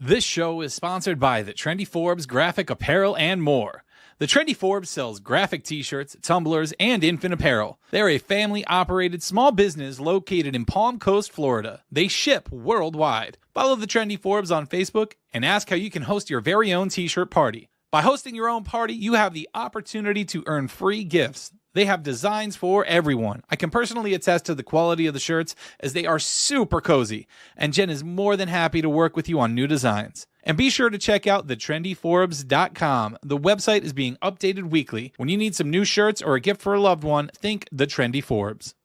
This show is sponsored by the Trendy Forbes Graphic Apparel and more. The Trendy Forbes sells graphic t-shirts, tumblers, and infant apparel. They're a family-operated small business located in Palm Coast, Florida. They ship worldwide. Follow the Trendy Forbes on Facebook and ask how you can host your very own t-shirt party. By hosting your own party, you have the opportunity to earn free gifts. They have designs for everyone. I can personally attest to the quality of the shirts as they are super cozy, and Jen is more than happy to work with you on new designs. And be sure to check out thetrendyforbes.com. The website is being updated weekly. When you need some new shirts or a gift for a loved one, think The Trendy Forbes.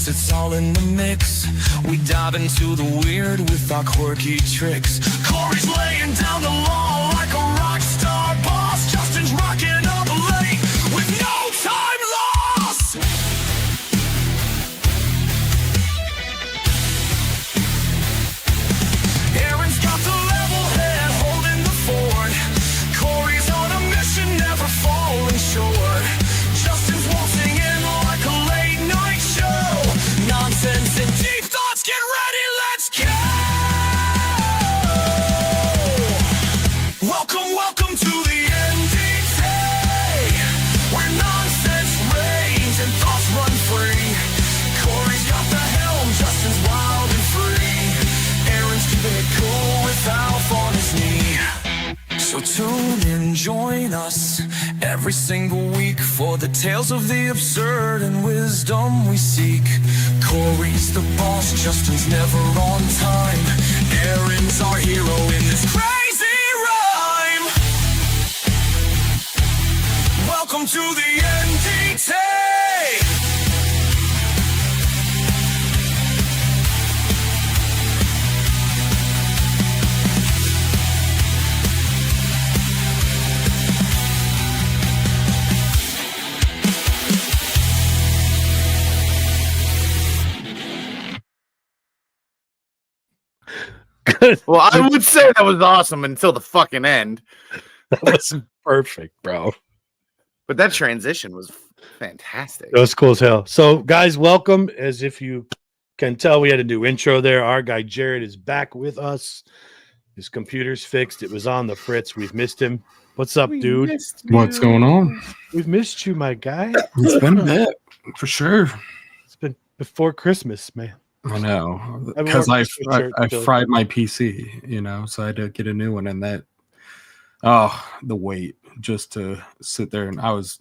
It's all in the mix. We dive into the weird with our quirky tricks. Corey's laying down the law like a rock star boss. Justin's rocking up late with no time lost. Aaron's got the level head holding the fort. Corey's on a mission, never falling short. Justin's waltzing in like a late night show. Nonsense and deep thoughts, get ready, let's go! Welcome to the NDT, where nonsense reigns and thoughts run free. Corey's got the helm, Justin's wild and free. Aaron's keeping it cool with Alf on his knee. So tune in, join us every single week for the tales of the absurd and wisdom we seek. Corey's the boss, Justin's never on time. Aaron's our hero in this crazy rhyme. Welcome to the NDT. Well, I would say that was awesome until the fucking end. That was perfect, bro. But that transition was fantastic. That was cool as hell. So, guys, welcome. As if you can tell, we had a new intro there. Our guy Jared is back with us. His computer's fixed. It was on the fritz. We've missed him. What's up, dude? What's going on? We've missed you, my guy. It's been a bit, for sure. It's been before Christmas, man. I know, because I fried my PC, so I had to get a new one, and that, the wait just to sit there, and I was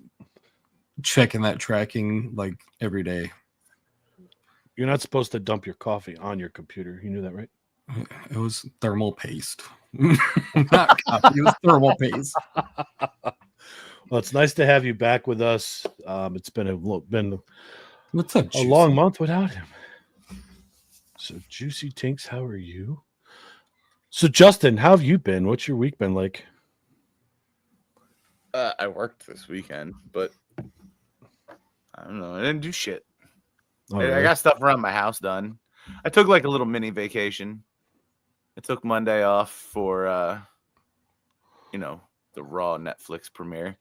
checking that tracking like every day. You're not supposed to dump your coffee on your computer. You knew that, right? It was thermal paste. Not coffee, it was thermal paste. Well, it's nice to have you back with us. It's been What's up, a long month without him. So, Juicy Tinks, how are you? So, Justin, how have you been? What's your week been like? I worked this weekend, but I don't know. I didn't do shit. Oh, I really? got stuff around my house done. I took like a little mini vacation. I took Monday off for, the Raw Netflix premiere.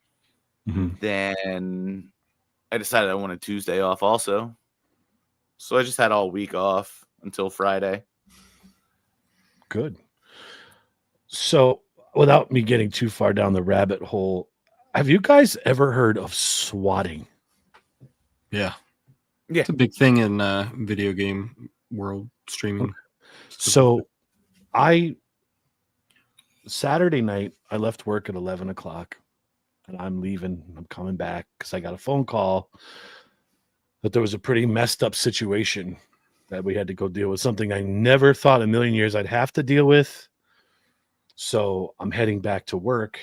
Mm-hmm. Then I decided I wanted Tuesday off also. So I just had all week off until Friday. Good. So, without me getting too far down the rabbit hole, have you guys ever heard of swatting? Yeah. Yeah. It's a big thing in video game world streaming. So Saturday night, I left work at 11 o'clock and I'm leaving. I'm coming back because I got a phone call that there was a pretty messed up situation that we had to go deal with, something I never thought in a million years I'd have to deal with. So I'm heading back to work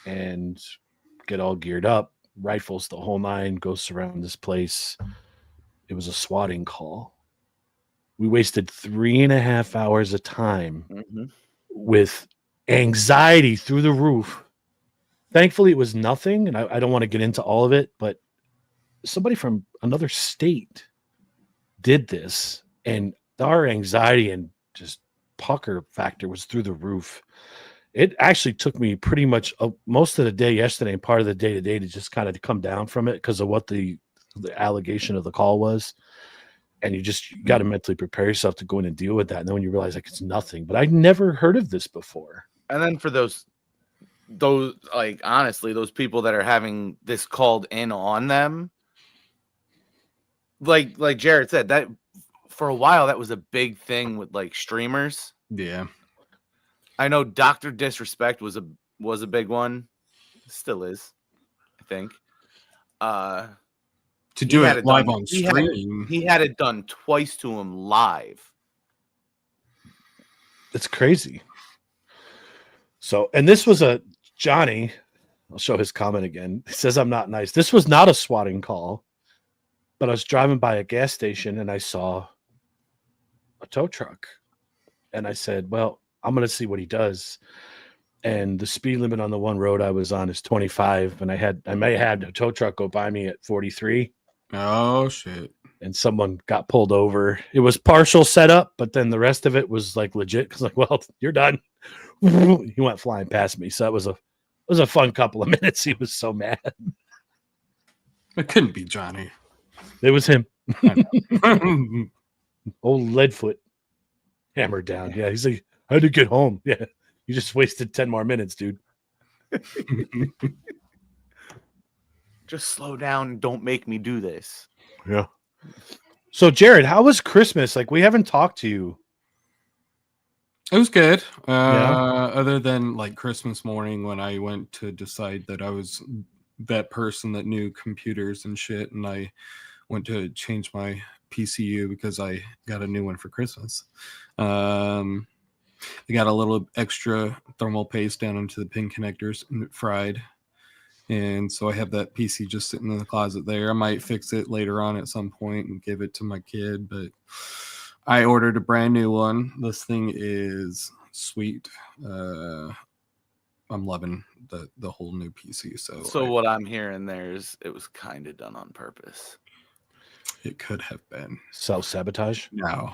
and get all geared up, rifles, the whole nine, go surround this place. It was a swatting call. We wasted 3.5 hours of time with anxiety through the roof. Thankfully, it was nothing, and I don't want to get into all of it, but somebody from another state did this, and our anxiety and just pucker factor was through the roof. It actually took me pretty much most of the day yesterday and part of the day today to just kind of come down from it because of what the allegation of the call was. And you got to mentally prepare yourself to go in and deal with that. And then when you realize like it's nothing, but I'd never heard of this before. And then for those like honestly, those people that are having this called in on them, like Jared said, that for a while that was a big thing with like streamers. Yeah. I know Dr. Disrespect was a big one. Still is, I think. To do it live on stream. He had it done twice to him live. It's crazy. So, and this was a Johnny. I'll show his comment again. He says, I'm not nice. This was not a swatting call, but I was driving by a gas station and I saw a tow truck. And I said, well, I'm going to see what he does. And the speed limit on the one road I was on is 25. And I may have had a tow truck go by me at 43. Oh, shit. And someone got pulled over. It was partial setup, but then the rest of it was like legit. Cause like, well, you're done. He went flying past me. So it was a fun couple of minutes. He was so mad. It couldn't be Johnny. It was him. Old Leadfoot hammered down. Yeah. He's like, I had to get home. Yeah. You just wasted 10 more minutes, dude. Just slow down and don't make me do this. Yeah. So, Jared, how was Christmas? Like, we haven't talked to you. It was good. Other than like Christmas morning when I went to decide that I was that person that knew computers and shit, and I went to change my PCU because I got a new one for Christmas. I got a little extra thermal paste down into the pin connectors and it fried. And so I have that PC just sitting in the closet there. I might fix it later on at some point and give it to my kid, but I ordered a brand new one. This thing is sweet. I'm loving the whole new PC. So what I'm hearing there is it was kind of done on purpose. It could have been. Self-sabotage? No.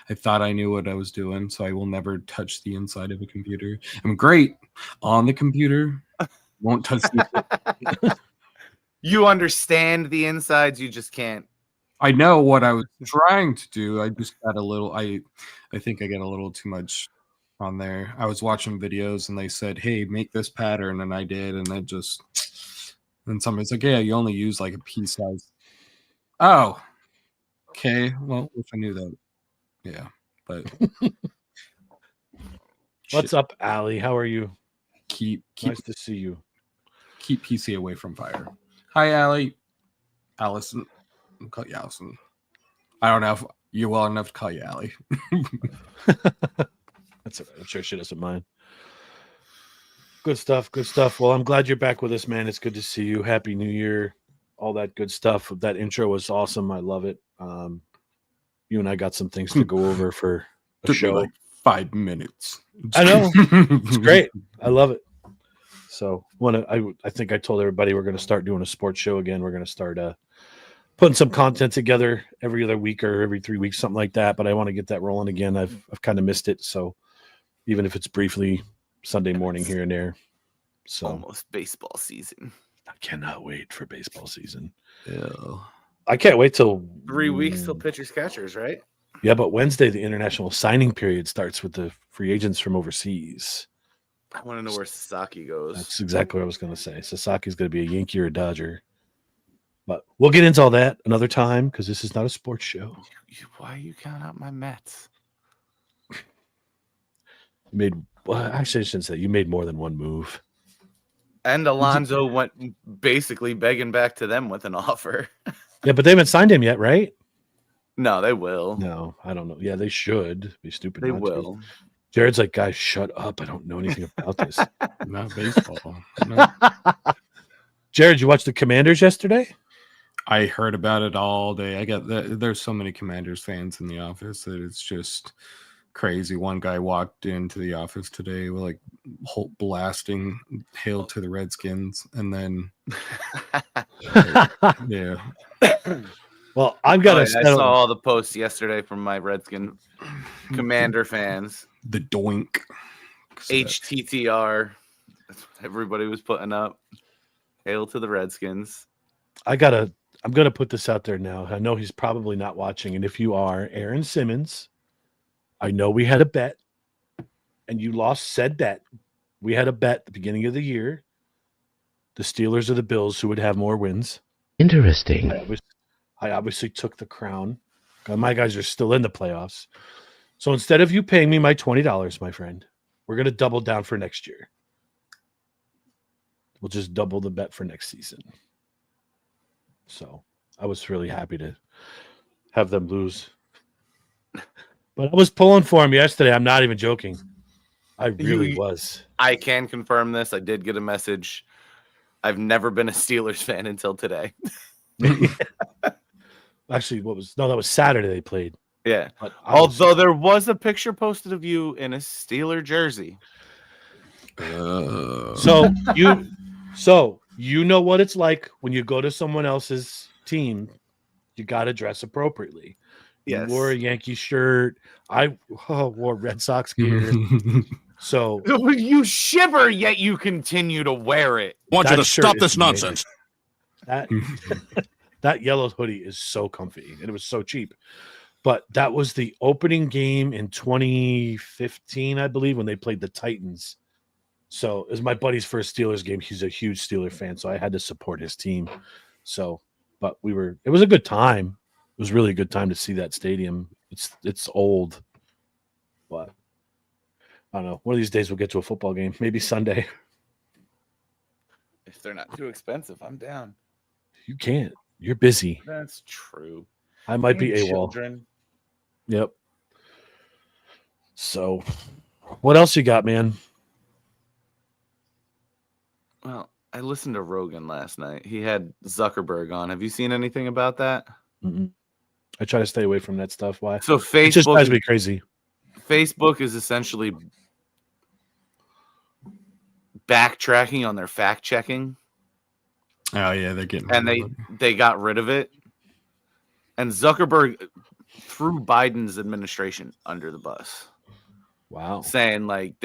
I thought I knew what I was doing, so I will never touch the inside of a computer. I'm great on the computer. Won't touch the You understand the insides, you just can't. I know what I was trying to do. I just got a little I think I got a little too much on there. I was watching videos and they said, hey, make this pattern, and I did, and it just and somebody's like, yeah, you only use like a pea size. Oh, okay. Well, if I knew that. Yeah, but what's up, Allie? How are you? Keep nice to see you. Keep PC away from fire. Hi, Allie. Allison. I'll call you Allison. I don't know if you're well enough to call you Allie. That's all right. I'm sure she doesn't mind. Good stuff. Good stuff. Well, I'm glad you're back with us, man. It's good to see you. Happy New Year. All that good stuff. That intro was awesome. I love it. You and I got some things to go over for the show. Like 5 minutes. I know. It's great. I love it. So I think I told everybody we're going to start doing a sports show again. We're going to start putting some content together every other week or every 3 weeks, something like that. But I want to get that rolling again. I've kind of missed it. So even if it's briefly Sunday morning here and there. So almost baseball season. I cannot wait for baseball season. Yeah. I can't wait till 3 weeks till pitchers catchers, right? Yeah, but Wednesday the international signing period starts with the free agents from overseas. I want to know where Sasaki goes. That's exactly what I was going to say. Sasaki's going to be a Yankee or a Dodger. But we'll get into all that another time because this is not a sports show. Why you count out my Mets? You made actually I shouldn't say you made more than one move. And Alonso went basically begging back to them with an offer. Yeah, but they haven't signed him yet, right? No, they will. No, I don't know. Yeah, they should. Be stupid. They not to. will. Jared's like, guys, shut up. I don't know anything about this. Not baseball. No. Jared, you watched the Commanders yesterday? I heard about it all day. There's so many Commanders fans in the office that it's just crazy. One guy walked into the office today with like blasting "Hail to the Redskins," and then yeah. Well, I've got to. I saw all the posts yesterday from my Redskin Commander fans. The doink. HTTR. That's what everybody was putting up. Hail to the Redskins. I'm gonna put this out there now. I know he's probably not watching, and if you are, Aaron Simmons, I know we had a bet, and you lost said bet. We had a bet at the beginning of the year. The Steelers or the Bills, who would have more wins. Interesting. I obviously took the crown. My guys are still in the playoffs. So instead of you paying me my $20, my friend, we're going to double down for next year. We'll just double the bet for next season. So I was really happy to have them lose. But I was pulling for him yesterday. I'm not even joking. I really was. I can confirm this. I did get a message. I've never been a Steelers fan until today. Actually, that was Saturday they played. Yeah. But although there was a picture posted of you in a Steeler jersey. So you know what it's like when you go to someone else's team. You got to dress appropriately. Yes. You wore a Yankee shirt. I wore Red Sox gear. So you shiver, yet you continue to wear it. I want you to stop this nonsense. That yellow hoodie is so comfy, and it was so cheap. But that was the opening game in 2015, I believe, when they played the Titans. So it was my buddy's first Steelers game. He's a huge Steeler fan, so I had to support his team. So, but it was a good time. It was really a good time to see that stadium. It's old, but I don't know. One of these days we'll get to a football game. Maybe Sunday. If they're not too expensive, I'm down. You can't. You're busy. That's true. I might be AWOL. Children. Yep. So, what else you got, man? Well, I listened to Rogan last night. He had Zuckerberg on. Have you seen anything about that? Mm-mm. I try to stay away from that stuff. Why? So It just Facebook drives me crazy. Facebook is essentially backtracking on their fact checking. Oh yeah, they're getting And they got rid of it. And Zuckerberg threw Biden's administration under the bus. Wow. Saying like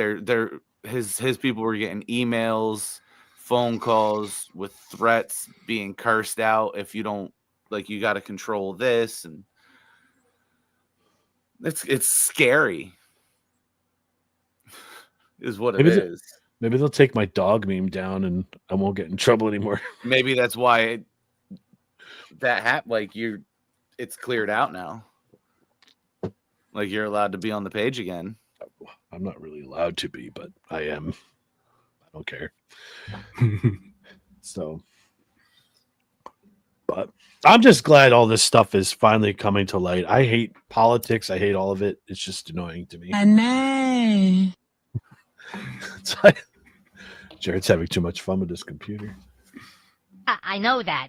his people were getting emails, phone calls with threats, being cursed out if you don't, like, you got to control this, and it's scary is what it is. Maybe they'll take my dog meme down and I won't get in trouble anymore. Maybe that's why that happened. Like, it's cleared out now. Like, you're allowed to be on the page again. I'm not really allowed to be, but I am. I don't care. So, but I'm just glad all this stuff is finally coming to light. I hate politics. I hate all of it. It's just annoying to me. I know. It's like, Jared's having too much fun with this computer. I know that.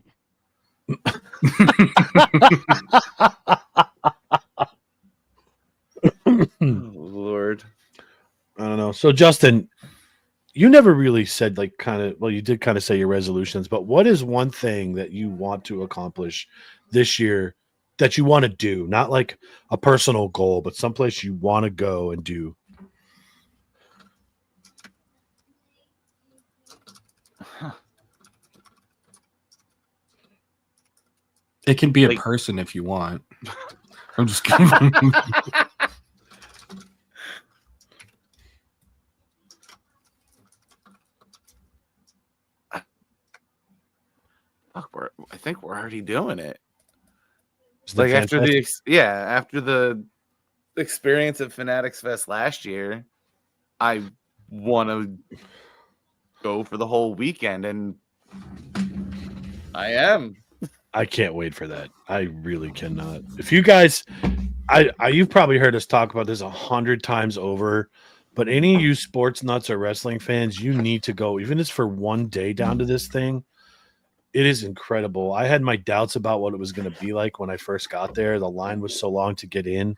Oh, Lord. I don't know. So, Justin, you never really said, like, you did kind of say your resolutions, but what is one thing that you want to accomplish this year that you want to do? Not like a personal goal, but someplace you want to go and do. It can be a person if you want. I'm just kidding. Fuck, I think we're already doing it. Is Like that after fantastic? after the experience at Fanatics Fest last year, I want to go for the whole weekend, and I am. I can't wait for that. I really cannot. If you guys, I you've probably heard us talk about this 100 times over, but any of you sports nuts or wrestling fans, you need to go, even if it's for one day down to this thing. It is incredible. I had my doubts about what it was going to be like when I first got there. The line was so long to get in,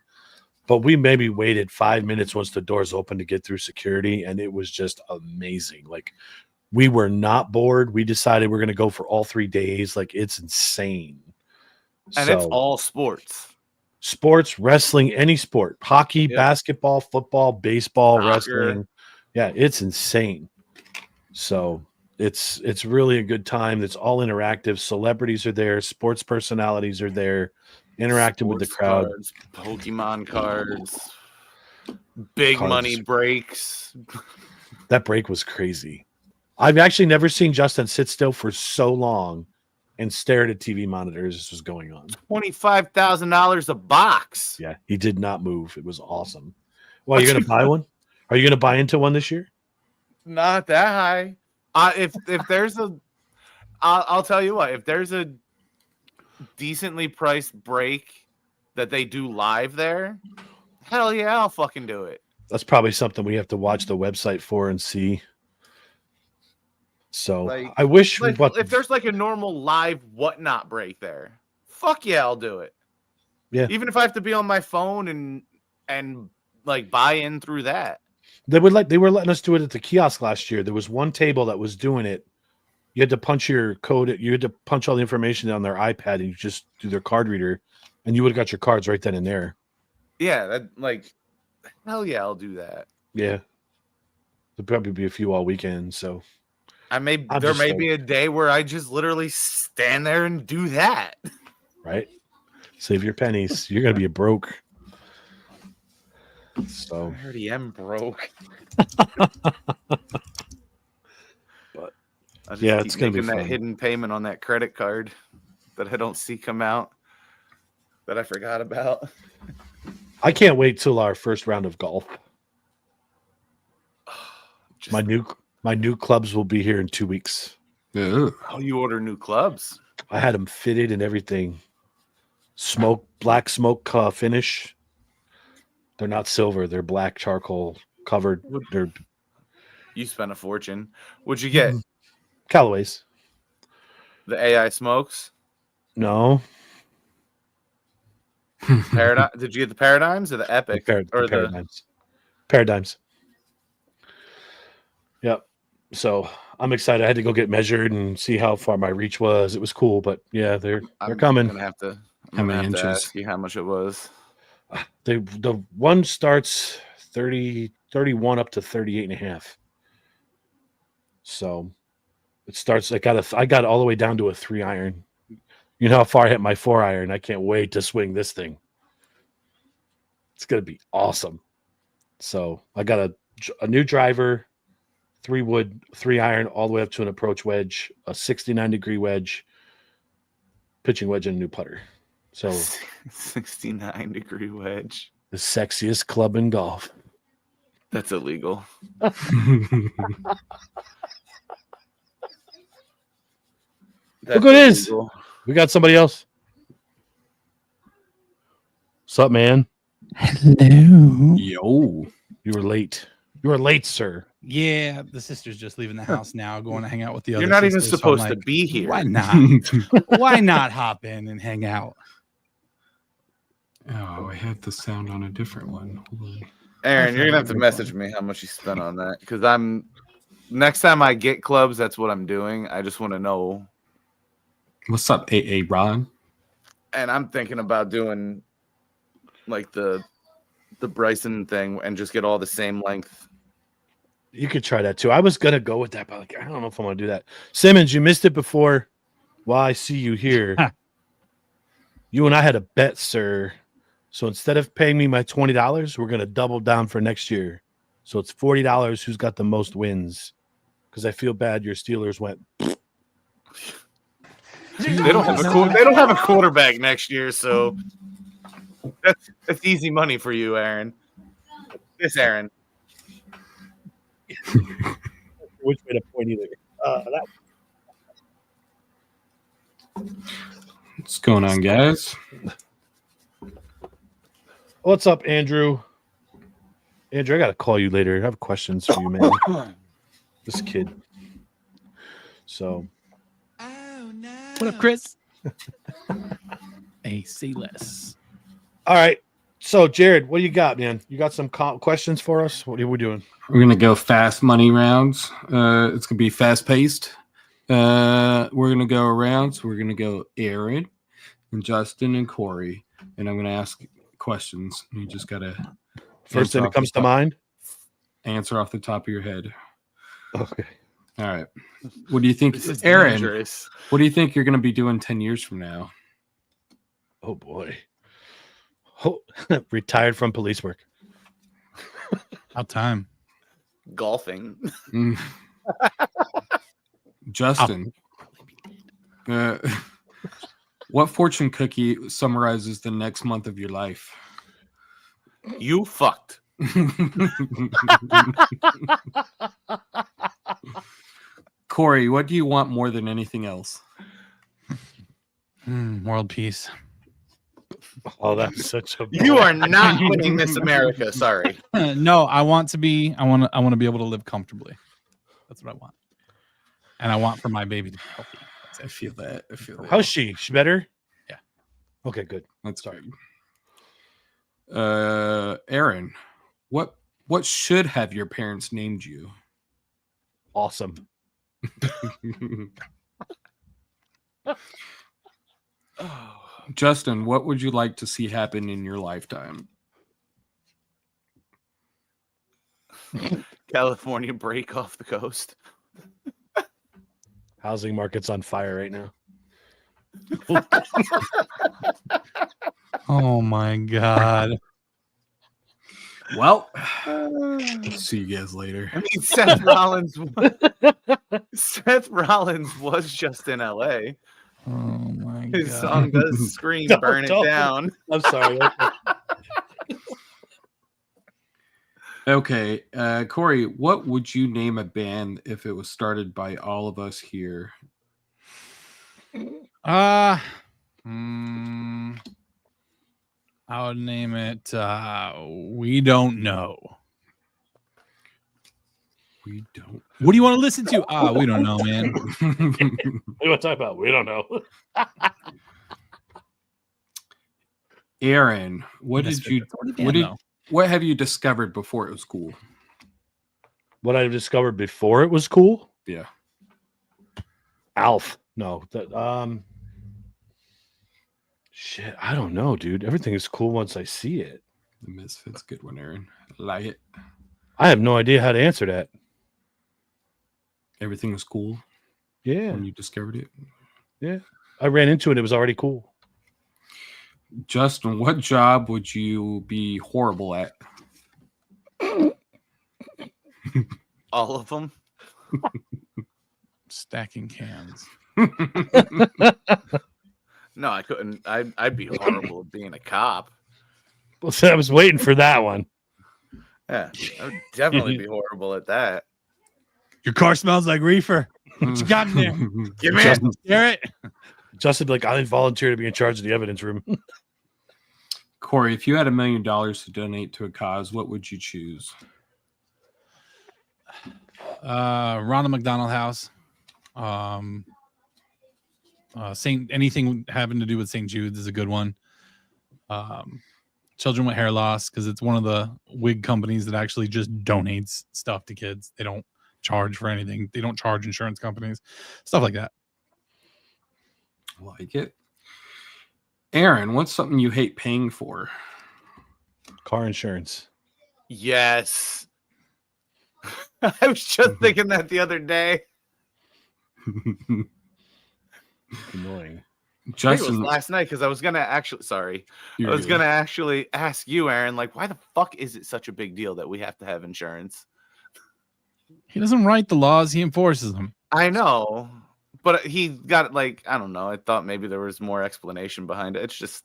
but we maybe waited 5 minutes once the doors opened to get through security, and it was just amazing. Like, we were not bored. We decided we're going to go for all 3 days. Like, it's insane. And So, it's all sports. sports, wrestling, any sport, hockey, Yep. basketball, football, baseball, Soccer. wrestling. Yeah, it's insane. So it's really a good time. It's all interactive. Celebrities are there, sports personalities are there, interacting with the Sports crowd. cards, Pokemon cards, big Cards. money breaks. That break was crazy. I've actually never seen Justin sit still for so long and stare at a TV monitor as this was going on. $25,000 a box. Yeah, he did not move. It was awesome. Well, you're going to buy one? Are you going to buy into one this year? Not that high. If there's a, I'll tell you what. If there's a decently priced break that they do live there, hell yeah, I'll fucking do it. That's probably something we have to watch the website for and see. So Like- I wish Like, what if there's like a normal live whatnot break there, fuck yeah, I'll do it. Yeah. Even if I have to be on my phone and like buy in through that. they were letting us do it at the kiosk last year. There was one table that was doing it. You had to punch your code. You had to punch all the information on their iPad, and you just do their card reader, and you would have got your cards right then and there. Yeah, that like hell yeah, I'll do that. Yeah, there'll probably be a few all weekend. So There just may so- be a day where I just literally stand there and do that. right, save your pennies. You're gonna be broke. So I already am broke. But, I just yeah, keep it's gonna be making that fun. hidden payment on that credit card that I don't see come out that I forgot about. I can't wait till our first round of golf. Just, My new clubs will be here in 2 weeks. Ugh. how you order new clubs? I had them fitted and everything. Black smoke finish. They're not silver. They're black charcoal covered. They're You spent a fortune. Would you get Callaways. the AI smokes? No, Did you get the paradigms or the epic or the paradigms. Paradigms. Yep. So I'm excited. I had to go get measured and see how far my reach was. It was cool, but yeah, they're I'm coming. Gonna have to. I'm How gonna many have to inches? ask you how much it was. The one starts 30, 31 up to 38 and a half. So it starts. I got all the way down to a 3 iron. You know how far I hit my 4 iron. I can't wait to swing this thing. It's gonna be awesome. So I got a new driver, 3 wood, 3 iron, all the way up to an approach wedge, a 69-degree wedge, pitching wedge, and a new putter. So 69-degree wedge. the sexiest club in golf. That's illegal. Look who it is. We got somebody else. What's up, man? Hello. Yo. You were late. You were late, sir. Yeah, the sister's just leaving the house now, going to hang out with the other. You're not even sisters, so supposed I'm to like, be here. Why not? Why not hop in and hang out? Oh, I have the sound on a different one. Hold on. Aaron, you're gonna have to message me how much you spent on that because next time I get clubs, that's what I'm doing. I just want to know, What's up, AA Ron? and I'm thinking about doing like the Bryson thing and just get all the same length. You could try that too. I was gonna go with that, but like, I don't know if I want to do that. Simmons, you missed it before. Well, I see you here. You and I had a bet, sir. So instead of paying me my $20, we're gonna double down for next year. So it's $40. Who's got the most wins? Because I feel bad your Steelers went. They don't have a quarterback next year, so that's easy money for you, Aaron. Yes, Aaron. Which way to point either? What's going on, guys? What's up, Andrew? Andrew, I gotta call you later. I have questions for you, man. This kid. So. What up, Chris? Hey, say less. All right. So, Jared, what do you got, man? You got some questions for us? What are we doing? We're gonna go fast money rounds. It's gonna be fast paced. We're gonna go around. So we're gonna go Aaron and Justin and Corey, and I'm gonna ask questions. You just gotta first thing that comes to mind. Answer off the top of your head. Okay. All right. What do you think, Aaron? Dangerous. What do you think you're gonna be doing 10 years from now? Oh boy. Retired from police work. About time. Golfing. Justin. What fortune cookie summarizes the next month of your life? You fucked. Corey, what do you want more than anything else? World peace. Oh, that's such a. You are not winning Miss America. Sorry. No, I want to be able to live comfortably. That's what I want, and I want for my baby to be healthy. I feel that. How's she? She better? Yeah. Okay, good. Let's start. Aaron, what should have your parents named you? Awesome. Justin, what would you like to see happen in your lifetime? California break off the coast. Housing market's on fire right now. Oh my God. Well, see you guys later. I mean, Seth Rollins was just in LA. Oh my God. His song does scream, burn it down. I'm sorry. Okay, Corey, what would you name a band if it was started by all of us here? I would name it We Don't Know. We don't. What do you want to listen to? We don't know, man. What do you want to talk about? We don't know. Aaron, what have you discovered before it was cool? What I discovered before it was cool? Yeah. Alf. No. Shit, I don't know, dude. Everything is cool once I see it. The Misfits, good one, Aaron. I like it. I have no idea how to answer that. Everything was cool. Yeah. When you discovered it. Yeah. I ran into it. It was already cool. Justin, what job would you be horrible at? All of them. Stacking cans. No, I couldn't. I'd be horrible at being a cop. Well, so I was waiting for that one. Yeah, I would definitely be horrible at that. Your car smells like reefer. What you got in there? Give me it. Garrett. Justin be like, I volunteer to be in charge of the evidence room. Corey, if you had $1 million to donate to a cause, what would you choose? Ronald McDonald House. Anything having to do with St. Jude's is a good one. Children with hair loss, because it's one of the wig companies that actually just donates stuff to kids. They don't charge for anything. They don't charge insurance companies, stuff like that. I like it. Aaron, what's something you hate paying for? Car insurance. Yes. I was just thinking that the other day. Annoying. I think it was last night because I was gonna actually gonna actually ask you, Aaron, like, why the fuck is it such a big deal that we have to have insurance? He doesn't write the laws, he enforces them. I know, but he got like, I don't know. I thought maybe there was more explanation behind it. It's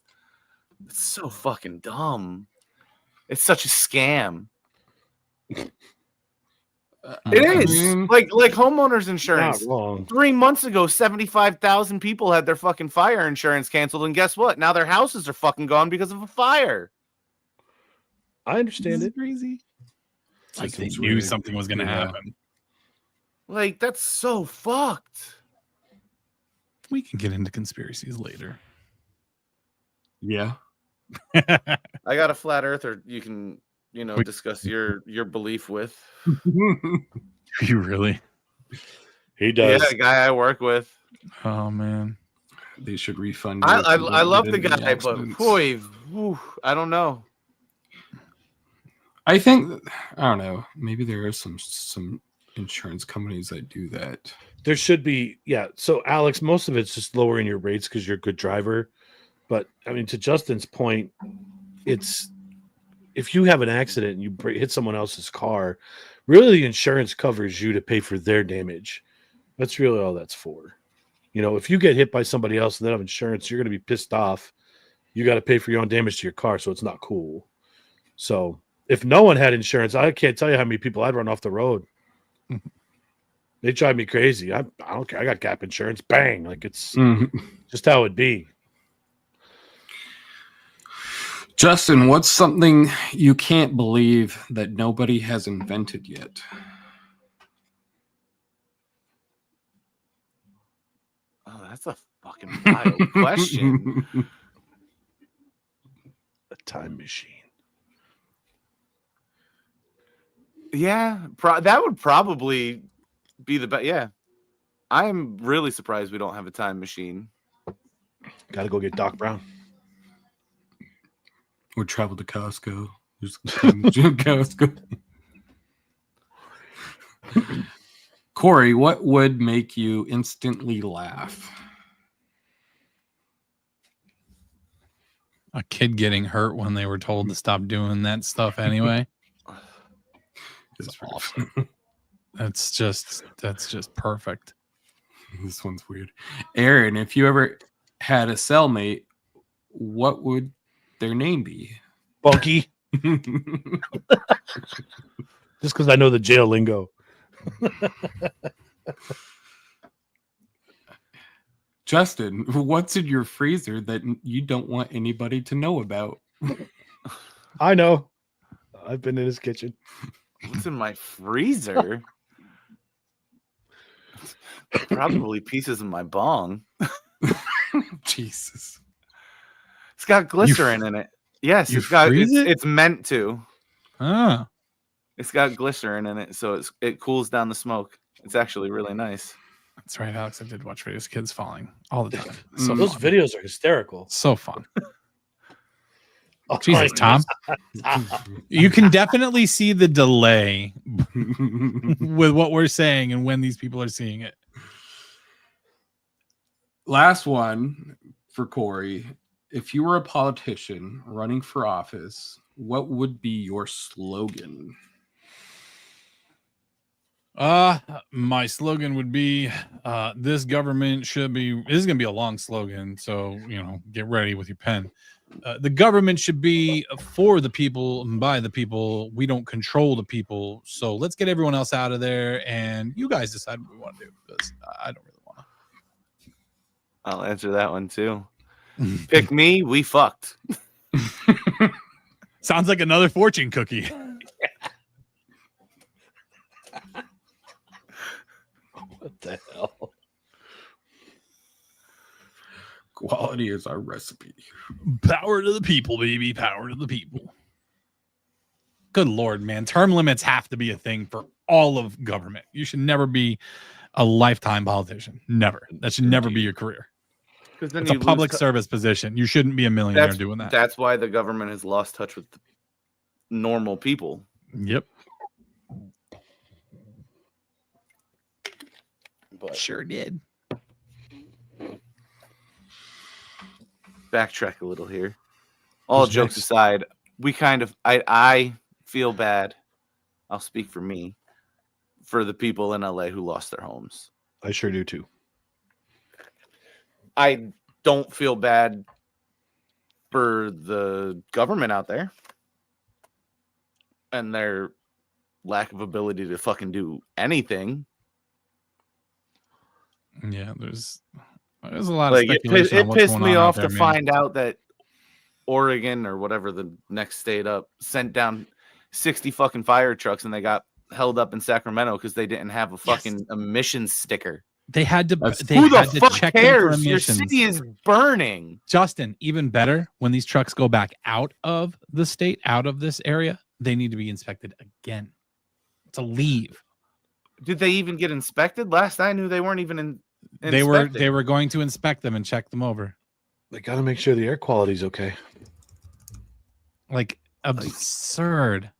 so fucking dumb. It's such a scam. It is like homeowners insurance. Not wrong. 3 months ago, 75,000 people had their fucking fire insurance canceled, and guess what? Now their houses are fucking gone because of a fire. I understand it. Crazy. Like they System's knew really- something was going to yeah. happen. Like, that's so fucked. We can get into conspiracies later. Yeah. I got a flat earther you can, discuss your belief with. You really? He does. Yeah, a guy I work with. Oh man. They should refund. You I if you don't love get the into guy, but accidents. I don't know. I think I don't know. Maybe there are some insurance companies that do that. There should be, yeah. So, Alex, most of it's just lowering your rates because you're a good driver. But I mean, to Justin's point, it's if you have an accident and you hit someone else's car, really the insurance covers you to pay for their damage. That's really all that's for. If you get hit by somebody else and they have insurance, you're going to be pissed off. You got to pay for your own damage to your car, so it's not cool. So, if no one had insurance, I can't tell you how many people I'd run off the road. They drive me crazy. I don't care. I got gap insurance. Bang. Like it's just how it be. Justin, what's something you can't believe that nobody has invented yet? Oh, that's a fucking wild question. A time machine. Yeah, that would probably be the best. Yeah, I'm really surprised we don't have a time machine. Got to go get Doc Brown. Or travel to Costco. Just Costco. Corey, what would make you instantly laugh? A kid getting hurt when they were told to stop doing that stuff anyway. It's awesome. That's just perfect. This one's weird. Aaron, if you ever had a cellmate, what would their name be? Bunky. Just because I know the jail lingo. Justin, what's in your freezer that you don't want anybody to know about? I know. I've been in his kitchen. What's in my freezer? Probably pieces of my bong. Jesus. It's got glycerin in it. Yes, you it's got. freeze it? It's meant to. Ah, It's got glycerin in it, so it cools down the smoke. It's actually really nice. that's right, Alex. I did watch videos of kids falling all the time. So Those fun. videos are hysterical. So fun. Oh, Jesus, Tom. You can definitely see the delay with what we're saying and when these people are seeing it. Last one for Corey. If you were a politician running for office, what would be your slogan? My slogan would be this government should be, this is gonna be a long slogan, so get ready with your pen. The government should be for the people and by the people. We don't control the people, so let's get everyone else out of there and you guys decide what we want to do, because I don't really want to. I'll answer that one too. Pick me, we fucked. Sounds like another fortune cookie. What the hell? Quality is our recipe. Power to the people, baby. Power to the people. Good Lord, man. Term limits have to be a thing for all of government. You should never be a lifetime politician. Never. That should never be your career. Because then It's a public service position. You shouldn't be a millionaire doing that. That's why the government has lost touch with normal people. Yep. But Sure did. backtrack a little here. All Who's jokes next? aside, we kind of I feel bad. I'll speak for me, for the people in LA who lost their homes. I sure do too. I don't feel bad for the government out there and their lack of ability to fucking do anything. Yeah, there's a lot of Like speculation on it what's pissed going me on out off there, to man. find out that Oregon or whatever the next state up sent down 60 fucking fire trucks and they got held up in Sacramento because they didn't have a fucking emissions sticker. They had to. That's- They Who the had to fuck check them for cares? Your emissions. city is burning. Justin, even better, when these trucks go back out of the state, out of this area, they need to be inspected again to leave. Did they even get inspected? Last I knew, they weren't even They were going to inspect them and check them over. They got to make sure the air quality's okay. Like absurd.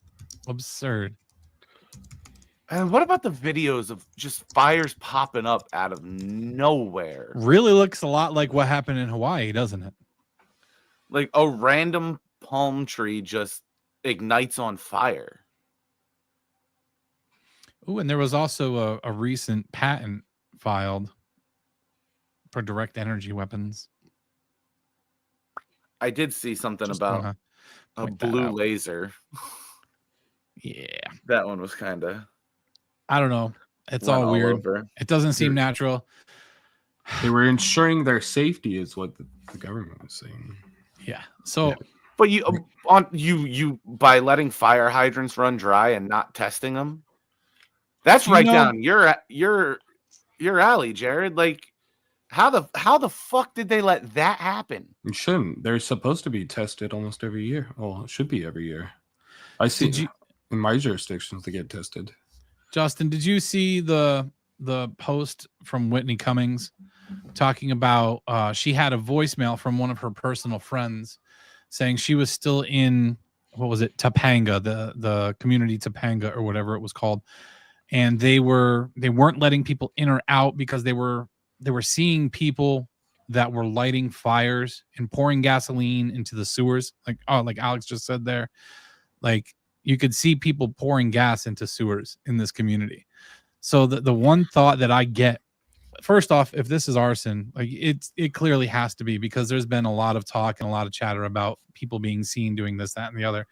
And what about the videos of just fires popping up out of nowhere? Really looks a lot like what happened in Hawaii, doesn't it? Like a random palm tree just ignites on fire. Oh, and there was also a recent patent filed for direct energy weapons. I did see something Just about wanna a point that blue out. laser. Yeah. That one was kind of I don't know. It's all weird. over. It doesn't seem natural. They were ensuring their safety, is what the government was saying. Yeah. So But you by letting fire hydrants run dry and not testing them, that's right down your alley, Jared. Like how the fuck did they let that happen? You shouldn't. They're supposed to be tested almost every year. Well, it should be every year. I see. In my jurisdictions, they get tested. Justin, did you see the post from Whitney Cummings talking about she had a voicemail from one of her personal friends saying she was still in, what was it, Topanga, the community Topanga or whatever it was called, and they weren't letting people in or out because they were seeing people that were lighting fires and pouring gasoline into the sewers, like Alex just said there, like you could see people pouring gas into sewers in this community. So the one thought that I get, first off, if this is arson, like it clearly has to be, because there's been a lot of talk and a lot of chatter about people being seen doing this, that, and the other.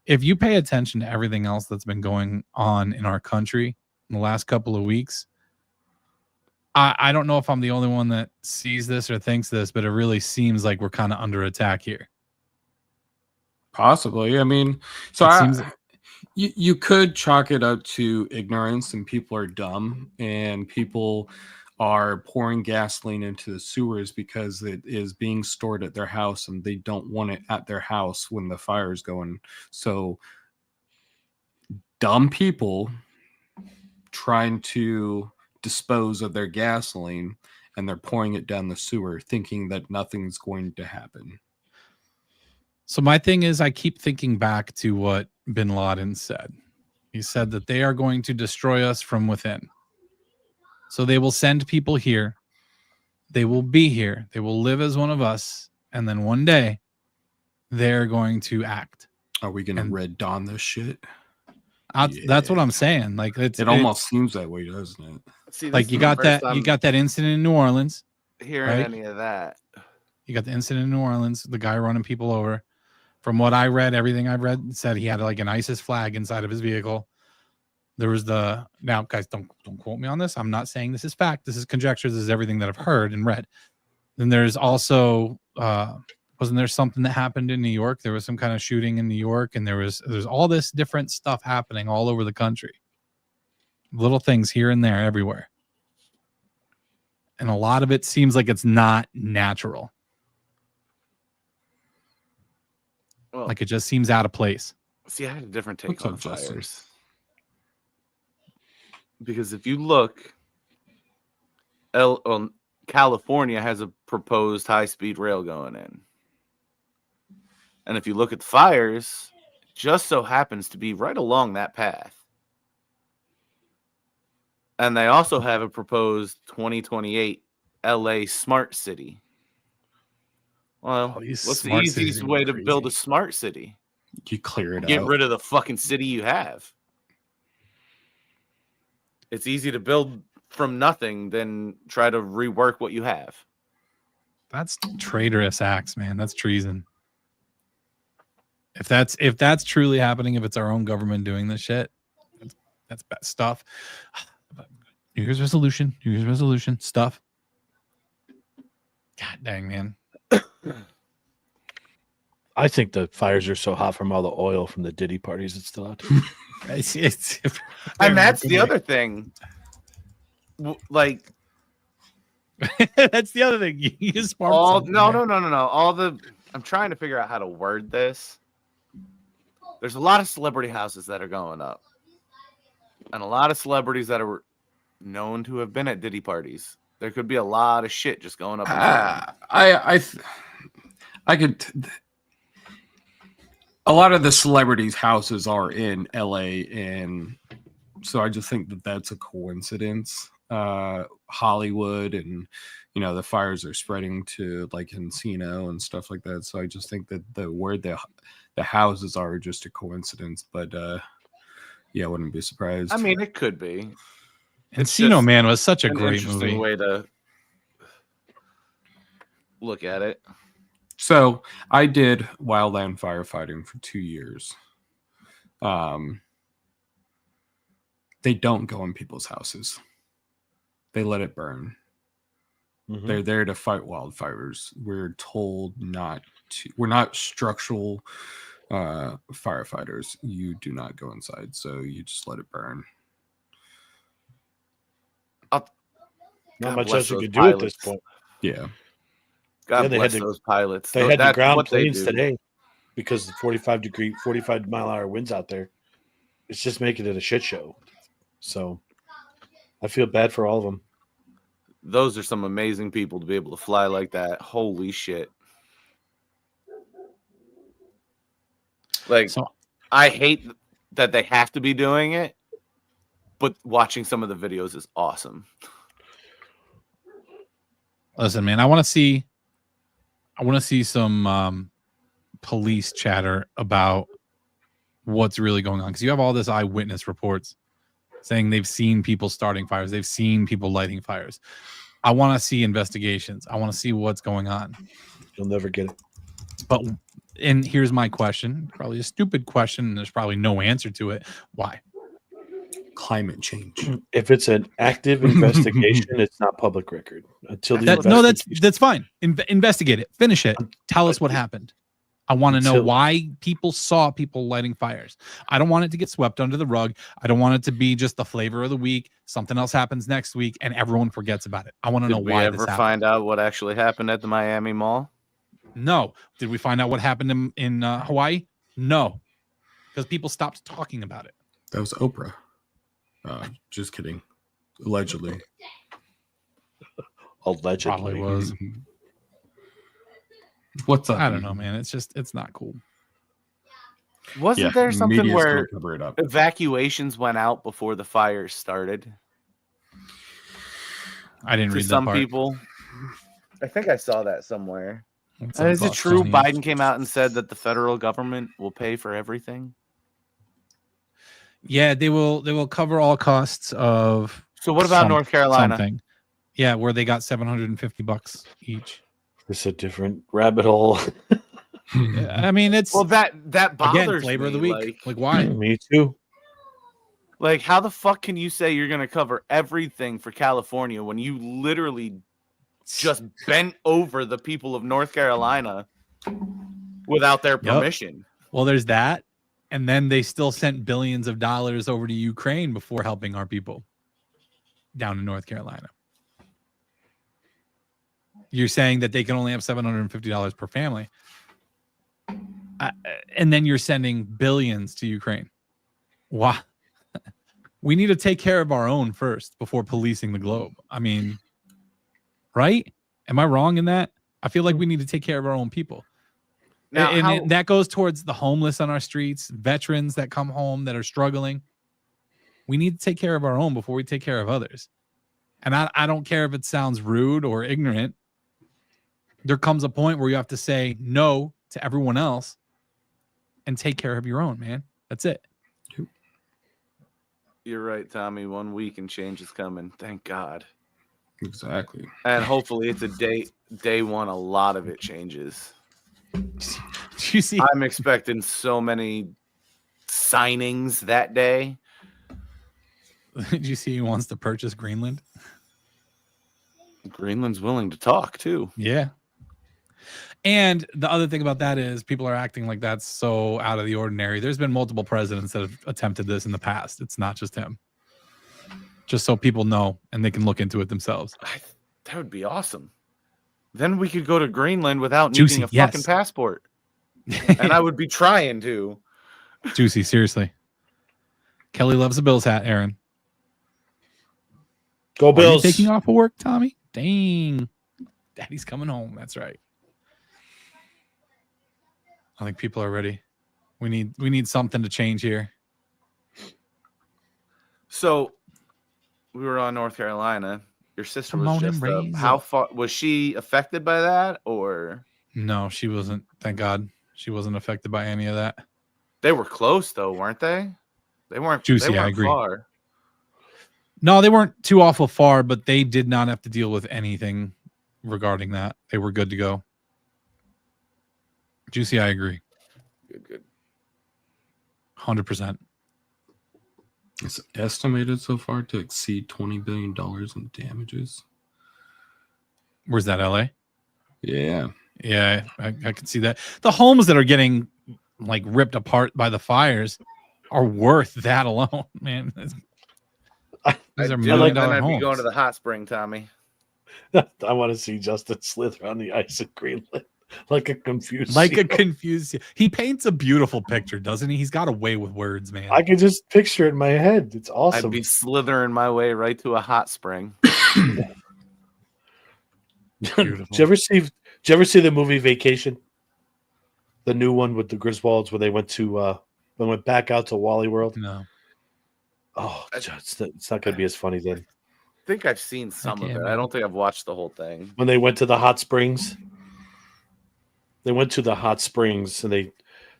If you pay attention to everything else that's been going on in our country in the last couple of weeks, I don't know if I'm the only one that sees this or thinks this, but it really seems like we're kind of under attack here. Possibly. I mean, you could chalk it up to ignorance and people are dumb and people are pouring gasoline into the sewers because it is being stored at their house and they don't want it at their house when the fire is going. So dumb people trying to dispose of their gasoline and they're pouring it down the sewer thinking that nothing's going to happen. So my thing is, I keep thinking back to what Bin Laden said. He said that they are going to destroy us from within. So they will send people here. They will be here. They will live as one of us. And then one day they're going to act. Are we going to Red Dawn this shit? That's what I'm saying. Like it almost seems that way, doesn't it? See, like you got that incident in New Orleans. Hearing right? any of that. You got the incident in New Orleans, the guy running people over. From what I read, everything I've read said he had like an ISIS flag inside of his vehicle. There was now guys, don't quote me on this. I'm not saying this is fact. This is conjecture. This is everything that I've heard and read. Then there's also, wasn't there something that happened in New York? There was some kind of shooting in New York, and there's all this different stuff happening all over the country. Little things here and there, everywhere. And a lot of it seems like it's not natural. Well, like it just seems out of place. See, I had a different take on fires. Because if you look, California has a proposed high-speed rail going in. And if you look at the fires, it just so happens to be right along that path. And they also have a proposed 2028 LA smart city. Well, what's the easiest way to build a smart city? You clear it out. Get rid of the fucking city you have. It's easy to build from nothing than try to rework what you have. That's traitorous acts, man. That's treason. If that's truly happening, if it's our own government doing this shit, that's bad stuff. New Year's resolution stuff. God dang, man. I think the fires are so hot from all the oil from the Diddy parties that's still out there. And that's the other thing. Like, that's the other thing. You just sparked something, no. I'm trying to figure out how to word this. There's a lot of celebrity houses that are going up, and a lot of celebrities that are known to have been at Diddy parties. There could be a lot of shit just going up. I could. A lot of the celebrities' houses are in LA, and so I just think that that's a coincidence. Hollywood, and the fires are spreading to like Encino and stuff like that. So I just think that where the houses are just a coincidence. But yeah, I wouldn't be surprised. I mean, it could be. Encino Man was such a great interesting movie. way to look at it. So I did wildland firefighting for 2 years. They don't go in people's houses. They let it burn. Mm-hmm. They're there to fight wildfires. We're told not to. We're not structural firefighters. You do not go inside, so you just let it burn. Not much else you could do at this point. Yeah. God bless those pilots. They had to ground planes today because the 45 mile an hour winds out there. It's just making it a shit show. So I feel bad for all of them. Those are some amazing people to be able to fly like that. Holy shit. Like, so, I hate that they have to be doing it, but watching some of the videos is awesome. Listen, man, I want to see some police chatter about what's really going on, because you have all this eyewitness reports saying they've seen people starting fires, they've seen people lighting fires. I want to see investigations. I want to see what's going on. You'll never get it. And here's my question, probably a stupid question, and there's probably no answer to it. Why? Climate change. If it's an active investigation, it's not public record until that's fine. Investigate it. Finish it. Tell us what happened. I want to know why people saw people lighting fires. I don't want it to get swept under the rug. I don't want it to be just the flavor of the week. Something else happens next week and everyone forgets about it. I want to know why. Did we ever find out what actually happened at the Miami Mall? No. Did we find out what happened in Hawaii? No. Because people stopped talking about it. That was Oprah. Just kidding. Allegedly. Probably was. What's up? I don't know, man. It's not cool. Wasn't there something where evacuations went out before the fires started? I didn't read that some part. People. I think I saw that somewhere. Is it true Biden came out and said that the federal government will pay for everything? Yeah, they will cover all costs of. So what about North Carolina? Something. Yeah, where they got $750 each. It's a different rabbit hole. I mean, it's that bothers again, flavor me. Of the week. Like why? Me too. Like, how the fuck can you say you're gonna cover everything for California when you literally just bent over the people of North Carolina without their permission? Well, there's that. And then they still sent billions of dollars over to Ukraine before helping our people down in North Carolina. You're saying that they can only have $750 per family. And then you're sending billions to Ukraine. Why? We need to take care of our own first before policing the globe. I mean, right? Am I wrong in that? I feel like we need to take care of our own people. Now, and that goes towards the homeless on our streets, veterans that come home that are struggling. We need to take care of our own before we take care of others. And I don't care if it sounds rude or ignorant. There comes a point where you have to say no to everyone else and take care of your own, man. That's it. You're right, Tommy. 1 week and change is coming. Thank God. Exactly. And hopefully it's a date day one, a lot of it changes. Did you see? I'm expecting so many signings that day. Did you see he wants to purchase Greenland? Greenland's willing to talk too. Yeah. And the other thing about that is people are acting like that's so out of the ordinary. There's been multiple presidents that have attempted this in the past. It's not just him. Just so people know and they can look into it themselves. That would be awesome. Then we could go to Greenland without Juicy, needing a yes. fucking passport. And I would be trying to. Juicy, seriously. Kelly loves a Bills hat, Aaron. Go Are Bills. you taking off of work, Tommy? Dang. Daddy's coming home. That's right. I think people are ready. We need something to change here. So we were on North Carolina. Your sister was Ramon just and Razor. how far was she affected by that, or No, she wasn't. Thank God. She wasn't affected by any of that. they were close though, weren't they? They weren't. Juicy, They weren't I agree. far. No, they weren't too awful far, but they did not have to deal with anything regarding that. They were good to go. Juicy, I agree. Good. 100%. It's estimated so far to exceed $20 billion in damages. Where's that, LA? Yeah. Yeah, I can see that. The homes that are getting like ripped apart by the fires are worth that alone, man. These are $1 million Then I'd homes. be going to the hot spring, Tommy. I want to see Justin slither on the ice in Greenland like a confused. confused. He paints a beautiful picture, doesn't he? He's got a way with words, man. I can just picture it in my head. It's I'd awesome. be slithering my way right to a hot spring. Beautiful. Did you ever see the movie Vacation? The new one with the Griswolds when they went back out to Wally World. No. Oh, it's not going to be as funny then. I think I've seen some of can't it. I don't think I've watched the whole thing. When they went to the hot springs, and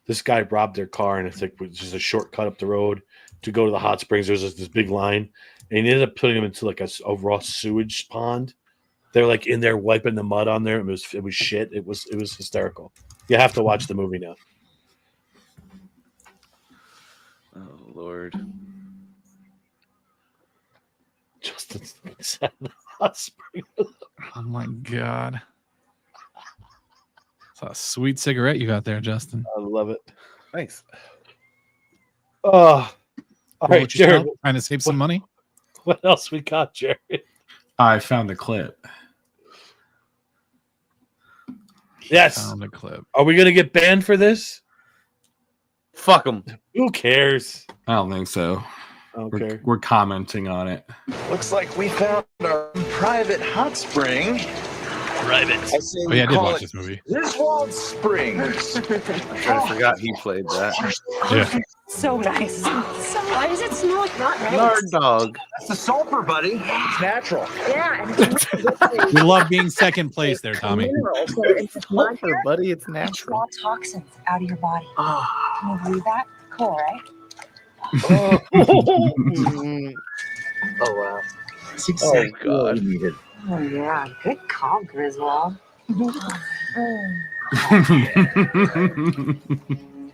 this guy robbed their car, and it's like just a shortcut up the road to go to the hot springs. There's this big line, and he ended up putting them into like a raw sewage pond. They're like in there wiping the mud on there. It was shit. It was hysterical. You have to watch the movie now. Oh Lord. Justin's sat in the hot spring. Oh my God. It's a sweet cigarette you got there, Justin. I love it. Thanks. Oh, all right, What you Jared. sell? Trying to save some money? What else we got, Jared? I found the clip. Yes. Found a clip. Are we gonna get banned for this? Fuck them. Who cares? I don't think so. Okay. We're commenting on it. Looks like we found our private hot spring. Private. I say Oh we yeah, I did call watch it this movie. Griswold Springs. I forgot he played that. Yeah. So nice. So why does it smell like not nice? Yard dog. That's the sulfur, buddy. It's natural. Yeah, and it's really We love being second place there, Tommy. mineral, so it's just not Sulfur, buddy. It's natural. all toxins out of your body. Ah. Can you believe that? Cool, right? Oh, wow. That's exactly God. what we needed. Oh yeah, good call, Griswold. I've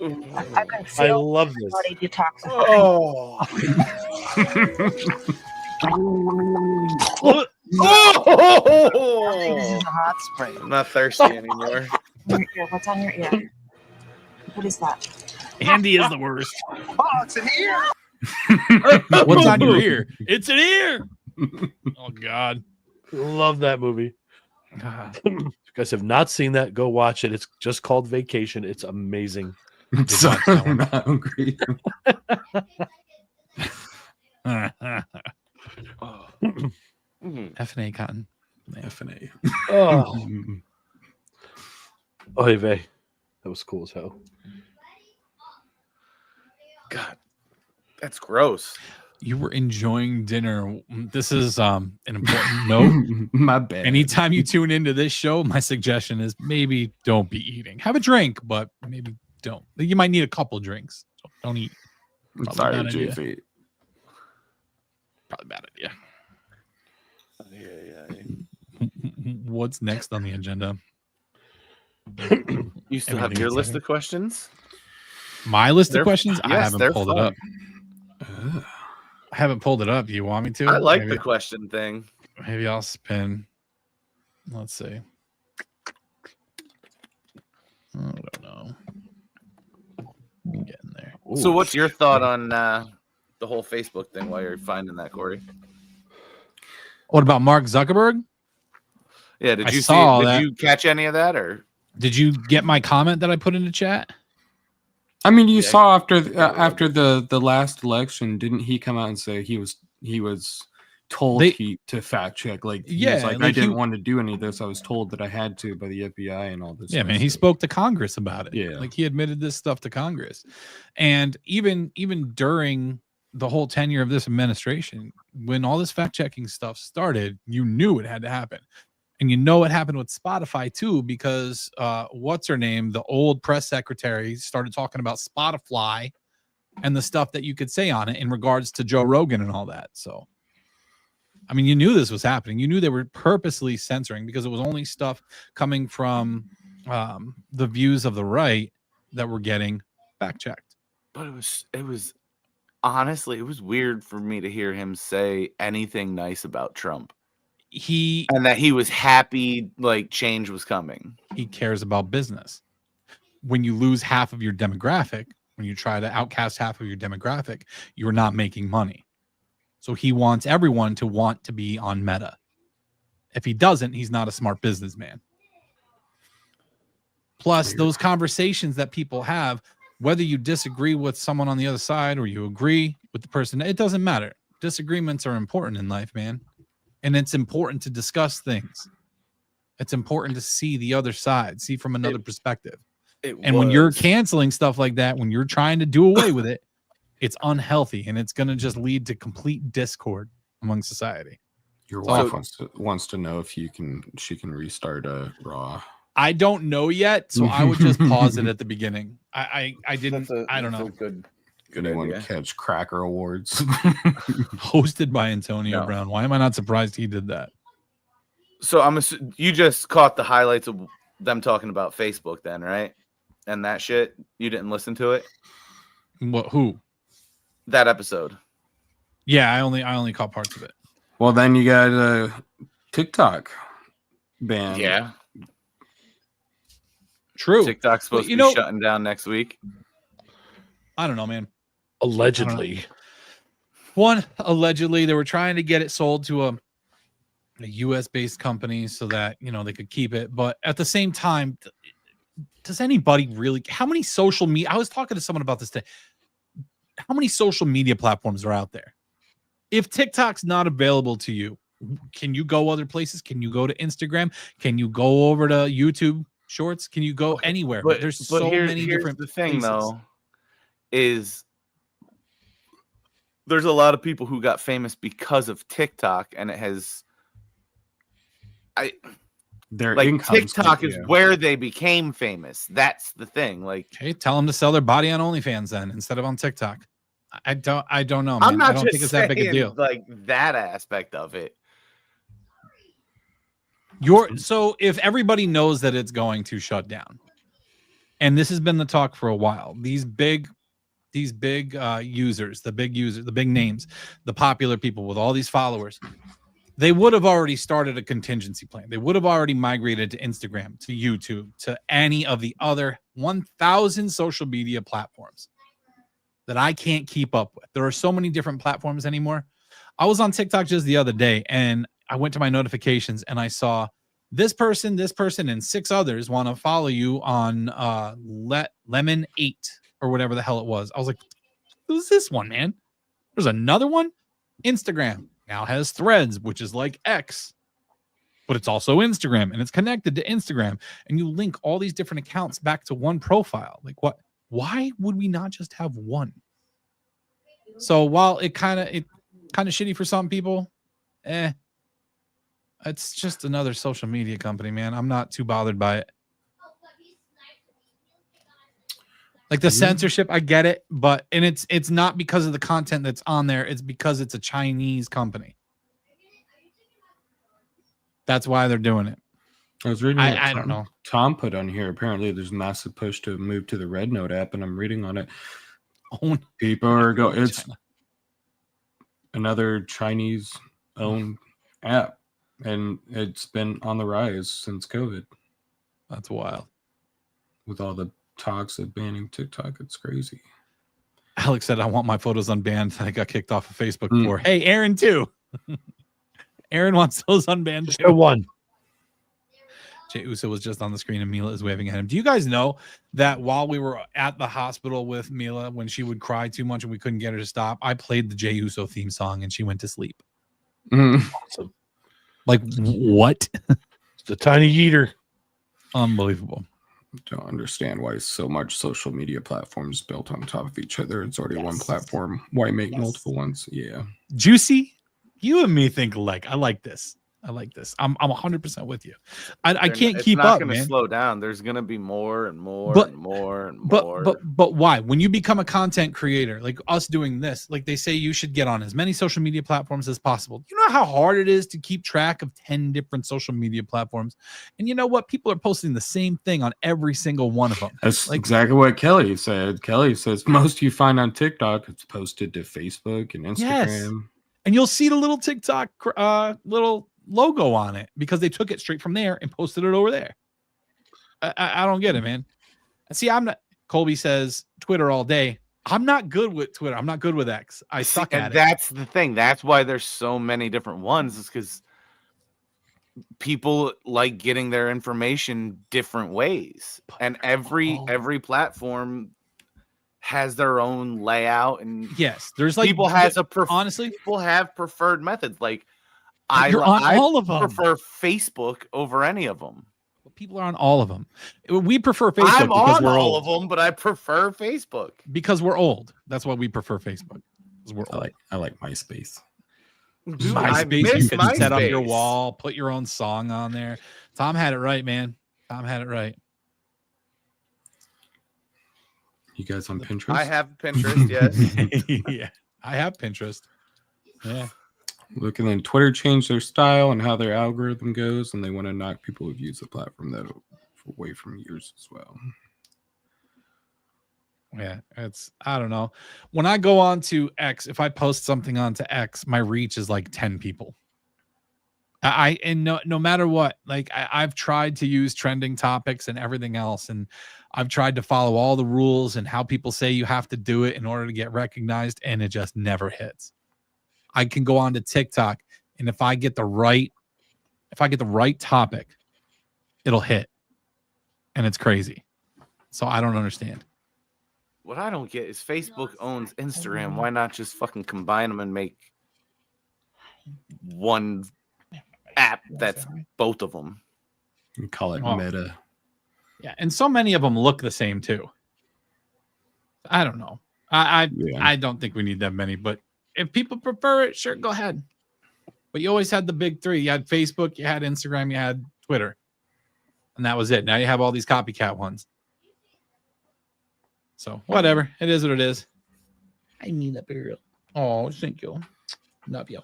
been I feel love this. body detoxifying. Oh. This is a hot spring. I'm not thirsty anymore. Your ear. What's on your ear? What is that? Andy is the worst. Oh, it's in here. What's on your ear? It's an ear. Oh God. Love that movie. God. If you guys have not seen that, go watch it. It's just called Vacation. It's amazing. Sorry, I'm not hungry. F&A cotton. FNA. Oh, oy vey. That was cool as hell. God, that's gross. You were enjoying dinner. This is an important note. My bad. Anytime you tune into this show, my suggestion is maybe don't be eating. Have a drink, but maybe don't. You might need a couple drinks. So don't eat. I'm Probably sorry, bad idea. Juicy. Probably a bad idea. Yeah. What's next on the agenda? You still have your list of questions? My list of questions? Yes, I haven't pulled fun. it up. I haven't pulled it up. Do you want me to? I like the question thing. Maybe I'll spin. Let's see. I don't know. I'm getting there. Ooh, so what's your thought on the whole Facebook thing while you're finding that, Corey? What about Mark Zuckerberg? Yeah, did you catch any of that, or did you get my comment that I put in the chat? I mean, you saw after the last election, didn't he come out and say he was told to fact check? Like, he was like, I didn't want to do any of this. I was told that I had to by the FBI and all this. Yeah, man, he spoke to Congress about it. Yeah, like he admitted this stuff to Congress, and even during the whole tenure of this administration, when all this fact checking stuff started, you knew it had to happen. And you know what happened with Spotify too, because what's her name, the old press secretary, started talking about Spotify and the stuff that you could say on it in regards to Joe Rogan and all that. So, I mean, you knew this was happening. You knew they were purposely censoring because it was only stuff coming from the views of the right that were getting fact checked. But it was honestly, it was weird for me to hear him say anything nice about Trump. And that he was happy, like change was coming. He cares about business. When you lose half of your demographic, when you try to outcast half of your demographic, you're not making money. So he wants everyone to want to be on Meta. If he doesn't, he's not a smart businessman. Plus, those conversations that people have, whether you disagree with someone on the other side or you agree with the person, it doesn't matter. Disagreements are important in life, man. And it's important to discuss things. It's important to see the other side, see from another perspective. When you're canceling stuff like that, when you're trying to do away with it, it's unhealthy, and it's going to just lead to complete discord among society. Your wife wants to know if she can restart Raw. I don't know yet, so I would just pause it at the beginning. I didn't. I don't know. Good anyone catch Cracker Awards hosted by Antonio Brown. Why am I not surprised he did that? So you just caught the highlights of them talking about Facebook then, right? And that shit, you didn't listen to it? What? Who? That episode. Yeah, I only caught parts of it. Well, then you got a TikTok ban. Yeah. True. TikTok's supposed to be shutting down next week. I don't know, man. Allegedly. Allegedly, they were trying to get it sold to a US based company so that, they could keep it. But at the same time, does anybody really, how many social media, I was talking to someone about this today. How many social media platforms are out there? If TikTok's not available to you, can you go other places? Can you go to Instagram? Can you go over to YouTube Shorts? Can you go anywhere? But there's so many different the thing places. Though is there's a lot of people who got famous because of TikTok, and it has TikTok is where they became famous. That's the thing. Like, okay, tell them to sell their body on OnlyFans then instead of on TikTok. I don't know, man. I'm not I don't think it's that big a deal. Like that aspect of it. So if everybody knows that it's going to shut down, and this has been the talk for a while, these big users, the big names, the popular people with all these followers, they would have already started a contingency plan. They would have already migrated to Instagram, to YouTube, to any of the other 1,000 social media platforms that I can't keep up with. There are so many different platforms anymore. I was on TikTok just the other day, and I went to my notifications, and I saw this person, and 6 others want to follow you on Lemon 8 or whatever the hell it was. I was like, who's this one, man? There's another one. Instagram now has Threads, which is like X, but it's also Instagram, and it's connected to Instagram, and you link all these different accounts back to one profile. Like, what? Why would we not just have one? So while it kind of shitty for some people, it's just another social media company, man. I'm not too bothered by it. Like the censorship, I get it, but it's not because of the content that's on there. It's because it's a Chinese company. That's why they're doing it. I was reading. I don't know. Tom put on here. Apparently, there's a massive push to move to the Red Note app, and I'm reading on it. People are going. It's another Chinese-owned app, and it's been on the rise since COVID. That's wild. With all the talks of banning TikTok, it's crazy. Alex said, "I want my photos unbanned." I got kicked off of Facebook for. Hey, Aaron too. Aaron wants those unbanned. Just one. Jey Uso was just on the screen and Mila is waving at him. Do you guys know that while we were at the hospital with Mila, when she would cry too much and we couldn't get her to stop, I played the Jey Uso theme song and she went to sleep. Awesome. Like, what? It's the tiny eater. Unbelievable. Don't understand why so much social media platforms built on top of each other. It's already one platform. Why make multiple ones? Yeah. Juicy, you and me think alike. I like this. I like this. I'm 100% with you. I can't keep up, man. It's not going to slow down. There's going to be more and more and more and more. But why? When you become a content creator, like us doing this, like they say you should get on as many social media platforms as possible. You know how hard it is to keep track of 10 different social media platforms? And you know what? People are posting the same thing on every single one of them. That's like, exactly what Kelly said. Kelly says most you find on TikTok, it's posted to Facebook and Instagram. Yes. And you'll see the little TikTok little logo on it because they took it straight from there and posted it over there. I don't get it, man. See, I'm not. Colby says Twitter all day. I'm not good with Twitter. I'm not good with X. I suck at it. That's the thing. That's why there's so many different ones, is because people like getting their information different ways, and every platform has their own layout. And yes, there's like people has a honestly, people have preferred methods. Like I all of them. Prefer Facebook over any of them. People are on all of them. We prefer Facebook I'm because on we're all old. of them, but I prefer Facebook because we're old. That's why we prefer Facebook. Because we're old. I like MySpace. Dude, MySpace, you can set up your wall, put your own song on there. Tom had it right, man. Tom had it right. You guys on Pinterest? I have Pinterest, yes. Yeah, I have Pinterest. Yeah. Look, and then Twitter changed their style and how their algorithm goes, and they want to knock people who've used the platform that away from years as well. Yeah, I don't know. When I go on to X, if I post something onto X, my reach is like 10 people. No matter what, like I've tried to use trending topics and everything else, and I've tried to follow all the rules and how people say you have to do it in order to get recognized, and it just never hits. I can go on to TikTok, and if I get the right topic, it'll hit, and it's crazy. So I don't understand. What I don't get is Facebook owns Instagram. Why not just fucking combine them and make one app that's both of them? You call it Meta. Yeah, and so many of them look the same too. I don't know. I don't think we need that many, but if people prefer it, sure, go ahead. But you always had the big three. You had Facebook, you had Instagram, you had Twitter. And that was it. Now you have all these copycat ones. So whatever. It is what it is. I need that girl. Oh, thank you. Love you.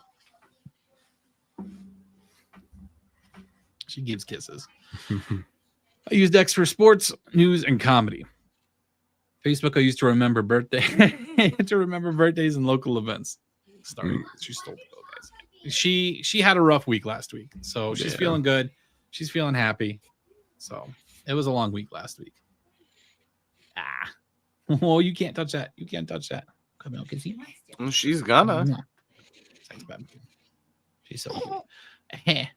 She gives kisses. I used X for sports, news, and comedy. Facebook I used to remember birthdays and local events. She stole the bill, guys. She had a rough week last week, so she's feeling good. She's feeling happy. So it was a long week last week. Oh, you can't touch that. You can't touch that. Come on, can see. She's gonna. She's so good.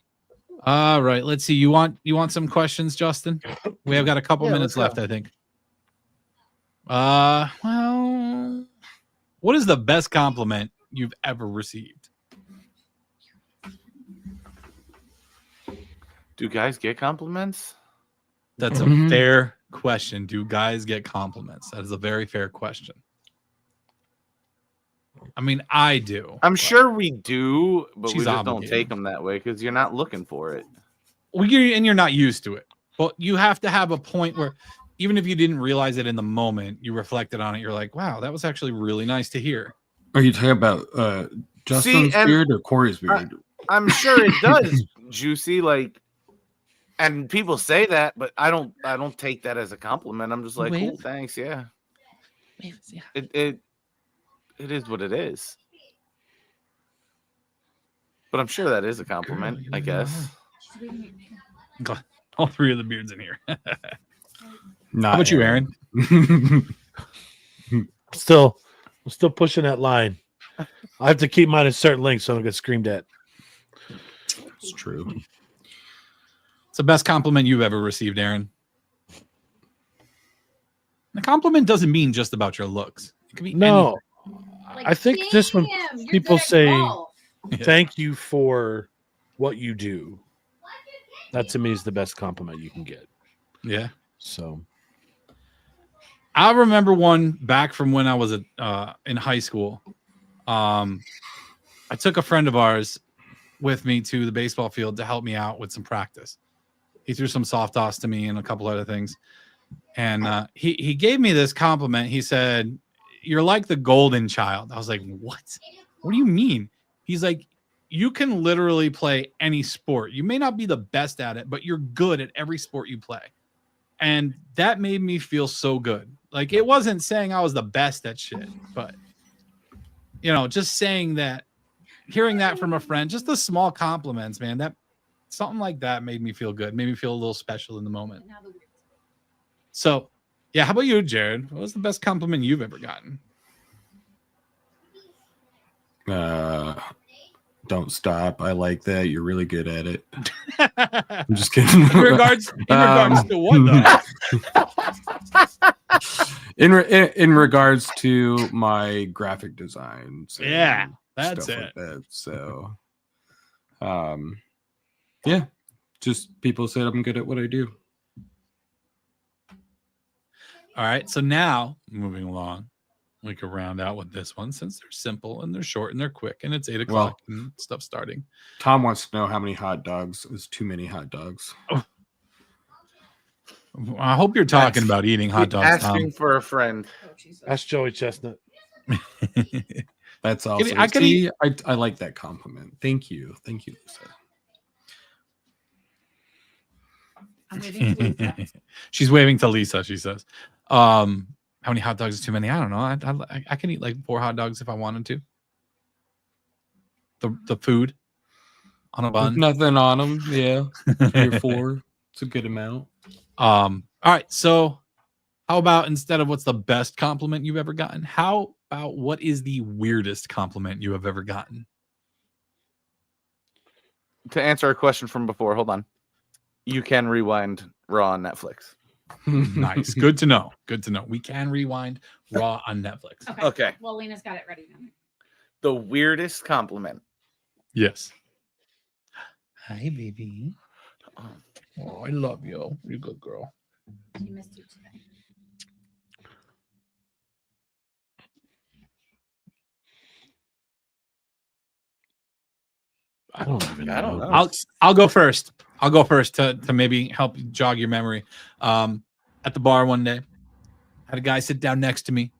All right, let's see. You want some questions, Justin? We have got a couple minutes left, I think. Well, what is the best compliment you've ever received? Do guys get compliments? That's a fair question. Do guys get compliments? That is a very fair question. I mean, I do. I'm sure we do, but we just don't take them that way because you're not looking for it. Well, you're not used to it. But you have to have a point where even if you didn't realize it in the moment, you reflected on it. You're like, wow, that was actually really nice to hear. Are you talking about Justin's beard or Corey's beard? I'm sure it does, Juicy. Like, And people say that, but I don't take that as a compliment. I'm just like, Wait. cool, thanks, yeah. Yeah. It is what it is. But I'm sure that is a compliment, I guess. All three of the beards in here. Not How about you, Aaron? I'm still pushing that line. I have to keep mine at certain lengths so I don't get screamed at. It's true. It's the best compliment you've ever received, Aaron. The compliment doesn't mean just about your looks. It could be No, Like, I think just when damn, you're people good at say golf. thank you for what you do, that to me is the best compliment you can get. Yeah. So I remember one back from when I was in high school. I took a friend of ours with me to the baseball field to help me out with some practice. He threw some soft toss to me and a couple other things. And he gave me this compliment. He said, "You're like the golden child." I was like, "What? What do you mean?" He's like, "You can literally play any sport. You may not be the best at it, but you're good at every sport you play." And that made me feel so good. Like, it wasn't saying I was the best at shit, but just saying that, hearing that from a friend, just the small compliments, man, that something like that made me feel good, made me feel a little special in the moment. So, yeah, how about you, Jared? What was the best compliment you've ever gotten? Don't stop. I like that. You're really good at it. I'm just kidding. In regards to what, though? In regards to my graphic designs. Yeah, that's it. Like that. So, yeah, just people said I'm good at what I do. All right, so now moving along, we can round out with this one since they're simple and they're short and they're quick and it's 8 o'clock and stuff starting. Tom wants to know how many hot dogs is too many hot dogs. Oh. I hope you're talking about eating hot dogs. Asking Tom. for a friend. Ask Joey Chestnut. That's also. I like that compliment. Thank you, Lisa. I'm waving to Lisa. She's waving to Lisa. She says, "How many hot dogs is too many? I don't know. I can eat like 4 hot dogs if I wanted to. The food on a bun, with nothing on them. Yeah, 3 or 4. It's a good amount. All right. So, how about instead of what's the best compliment you've ever gotten? How about what is the weirdest compliment you have ever gotten? To answer a question from before, hold on. You can rewind Raw on Netflix. Nice. Good to know. Good to know. We can rewind Raw on Netflix. Okay. Well, Lena's got it ready now. The weirdest compliment. Yes. Hi, baby. Oh, I love you. You're a good girl. She missed you today. I don't even know. I'll go first. I'll go first to maybe help jog your memory. At the bar one day, had a guy sit down next to me,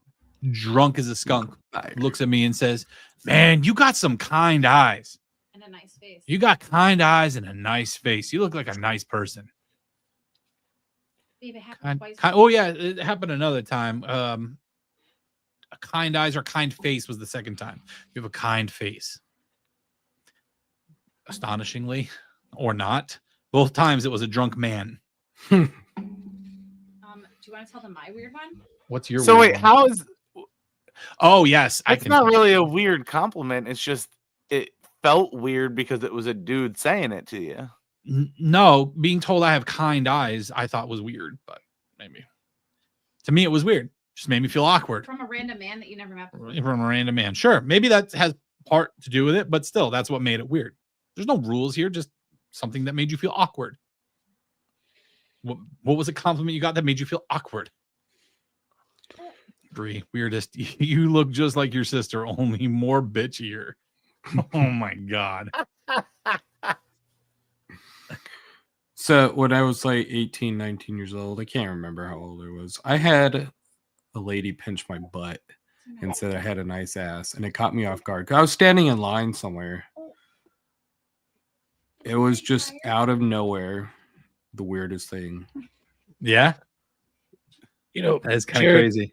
drunk as a skunk. Looks at me and says, "Man, you got some kind eyes. And a nice face. You got kind eyes and a nice face. You look like a nice person." Babe, it happened twice. Oh yeah, it happened another time. A kind eyes or kind face was the second time. You have a kind face. Astonishingly, or not, both times it was a drunk man. Do you want to tell them my weird one? What's your? So weird wait, one? how is? Oh yes, It's not really a weird compliment. It's just it felt weird because it was a dude saying it to you. No, being told I have kind eyes, I thought was weird, but maybe to me it was weird. Just made me feel awkward. From a random man that you never met before. From a random man, sure, maybe that has part to do with it, but still, that's what made it weird. There's no rules here, just something that made you feel awkward. What was a compliment you got that made you feel awkward? Bree, weirdest. You look just like your sister, only more bitchier. Oh my god. So when I was like 18, 19 years old, I can't remember how old I was. I had a lady pinch my butt and said I had a nice ass, and it caught me off guard. I was standing in line somewhere. It was just out of nowhere. the weirdest thing. Yeah, You know, that is kind of Jared crazy.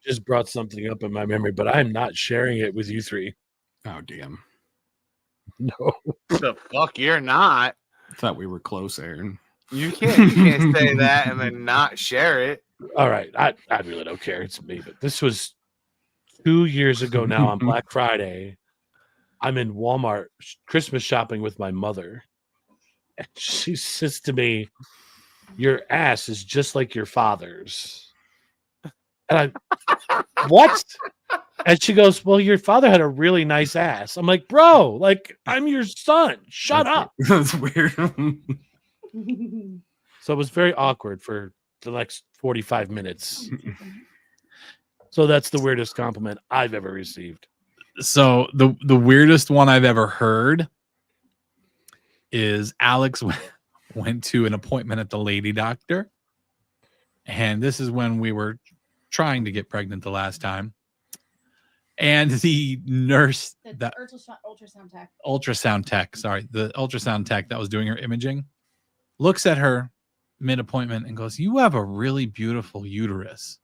just brought something up in my memory, but I'm not sharing it with you three. Oh damn! No. The fuck, you're not. I thought we were close, Aaron. You can't say that and then not share it. All right. I really don't care. It's me. But this was 2 years ago now on Black Friday. I'm in Walmart Christmas shopping with my mother. And she says to me, "Your ass is just like your father's." And I, what? And she goes, "Well, your father had a really nice ass." I'm like, "Bro, like, I'm your son. Shut up." That's weird. So it was very awkward for the next 45 minutes. So that's the weirdest compliment I've ever received. So the weirdest one I've ever heard is Alex went to an appointment at the lady doctor. And this is when we were trying to get pregnant the last time. And the nurse, The ultrasound tech. The ultrasound tech that was doing her imaging, looks at her mid-appointment and goes, "You have a really beautiful uterus."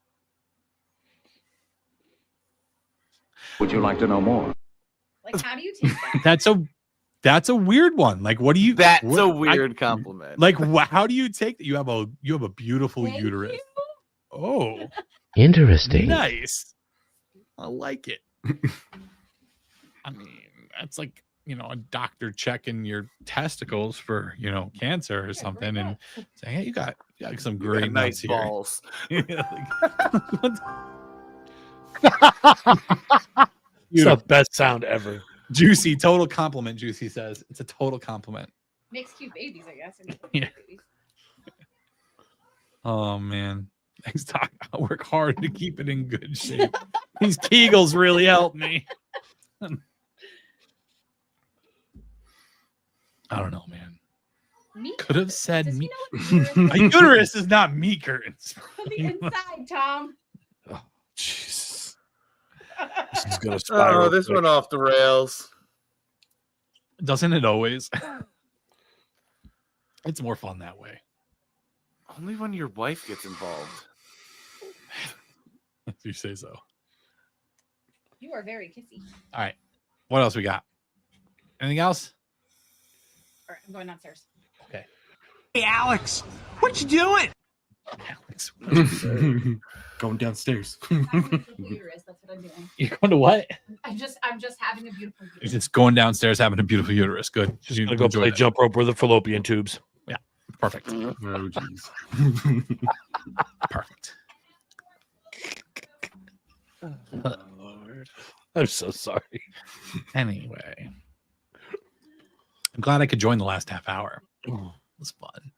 Would you like to know more? Like, how do you take that? That's a weird one. Like, what do you? That's what, a weird compliment. Like, how do you take that? You have a beautiful Thank uterus. you. Oh, Interesting. nice. I like it. I mean, that's like, a doctor checking your testicles for, cancer or something, and saying, "Hey, you got some great nice nuts balls." Here." It's the best sound ever. Juicy, total compliment. Juicy says it's a total compliment. Makes cute babies, I guess. Yeah. Oh man, thanks, Doc. I'll work hard to keep it in good shape. These Kegels really help me. I don't know, man. Could have said Does me. he know what My uterus is not me curtains. on the inside, Tom? Oh, Jesus. This is going to spiral. Oh, this quick. went off the rails. Doesn't it always? It's more fun that way. Only when your wife gets involved. If you say so. You are very kissy. All right. What else we got? Anything else? All right, I'm going downstairs. Okay. Hey, Alex, what you doing? Alex, Going downstairs. Having a beautiful uterus, that's what I'm doing. you're going to what? I'm just having a beautiful You're uterus. just going downstairs having a beautiful uterus. Good. Just You going to go enjoy play that. jump rope with the fallopian tubes. Perfect. Oh, jeez. Perfect. Oh, Lord. I'm so sorry. Anyway, I'm glad I could join the last half hour. It was fun.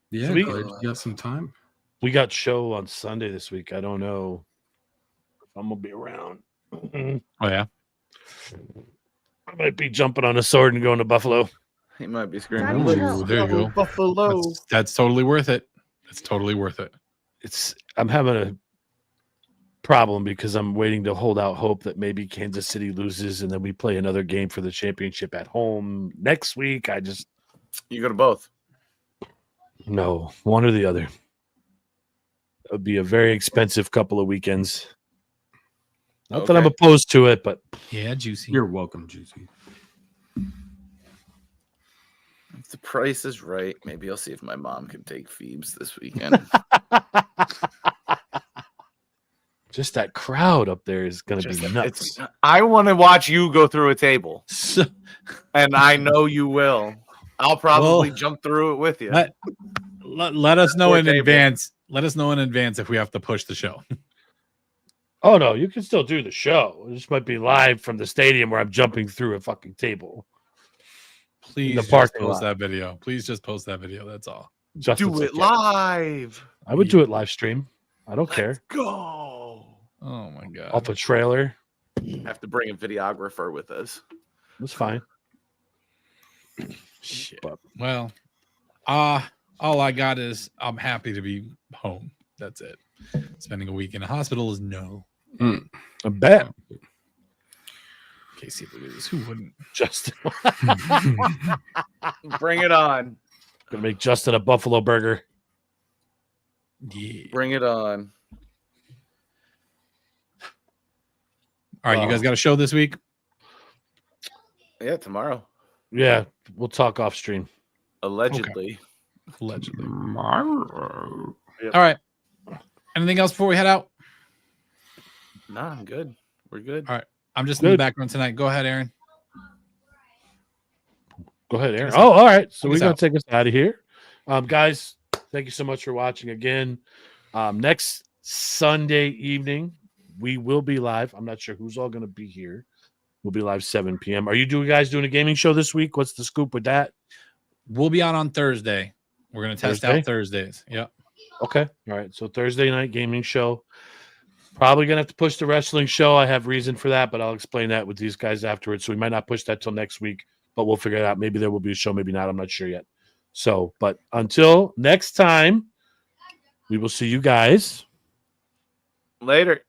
Yeah, Sweet. glad you got some time. We got show on Sunday this week. I don't know if I'm going to be around. Oh, yeah. I might be jumping on a sword and going to Buffalo. He might be screaming. Ooh, there you go. Buffalo. That's totally worth it. It's totally worth it. I'm having a problem because I'm waiting to hold out hope that maybe Kansas City loses and then we play another game for the championship at home next week. You go to both. No, one or the other. It would be a very expensive couple of weekends. Not that I'm Okay. opposed to it, but Yeah, Juicy. You're welcome, Juicy. If the price is right, maybe I'll see if my mom can take Phoebes this weekend. just that crowd up there is going to be nuts. I want to watch you go through a table, and I know you will. I'll probably jump through it with you. Let us know Poor in table. advance. Let us know in advance if we have to push the show. Oh, no, you can still do the show. This might be live from the stadium where I'm jumping through a fucking table. Please The just parking post lot. that video. Please just post that video. That's all. Justin's Do it like, live. I would do it live stream. I don't care. Go. Oh my god. Off a trailer. Have to bring a videographer with us. That's fine. Shit. Well, all I got is I'm happy to be home. That's it. Spending a week in a hospital is no. I bet. Casey Louise, who wouldn't? Justin. Bring it on. Gonna make Justin a buffalo burger. Yeah. Bring it on. All right, you guys got a show this week? Yeah, tomorrow. Yeah, we'll talk off stream. Allegedly. Okay. Allegedly. All right. Anything else before we head out? No, I'm good. We're good. All right. I'm just in the background tonight. Go ahead, Aaron. Go ahead, Aaron. Oh, all right. So Take we're us going out. to take us out of here. Guys, thank you so much for watching again. Next Sunday evening, we will be live. I'm not sure who's all going to be here. We'll be live 7 p.m. Are you guys doing a gaming show this week? What's the scoop with that? We'll be on Thursday. We're going to test out Thursdays. Yep. Okay. All right. So Thursday night gaming show. Probably going to have to push the wrestling show. I have reason for that, but I'll explain that with these guys afterwards. So we might not push that till next week, but we'll figure it out. Maybe there will be a show, maybe not. I'm not sure yet. So, but until next time, we will see you guys later.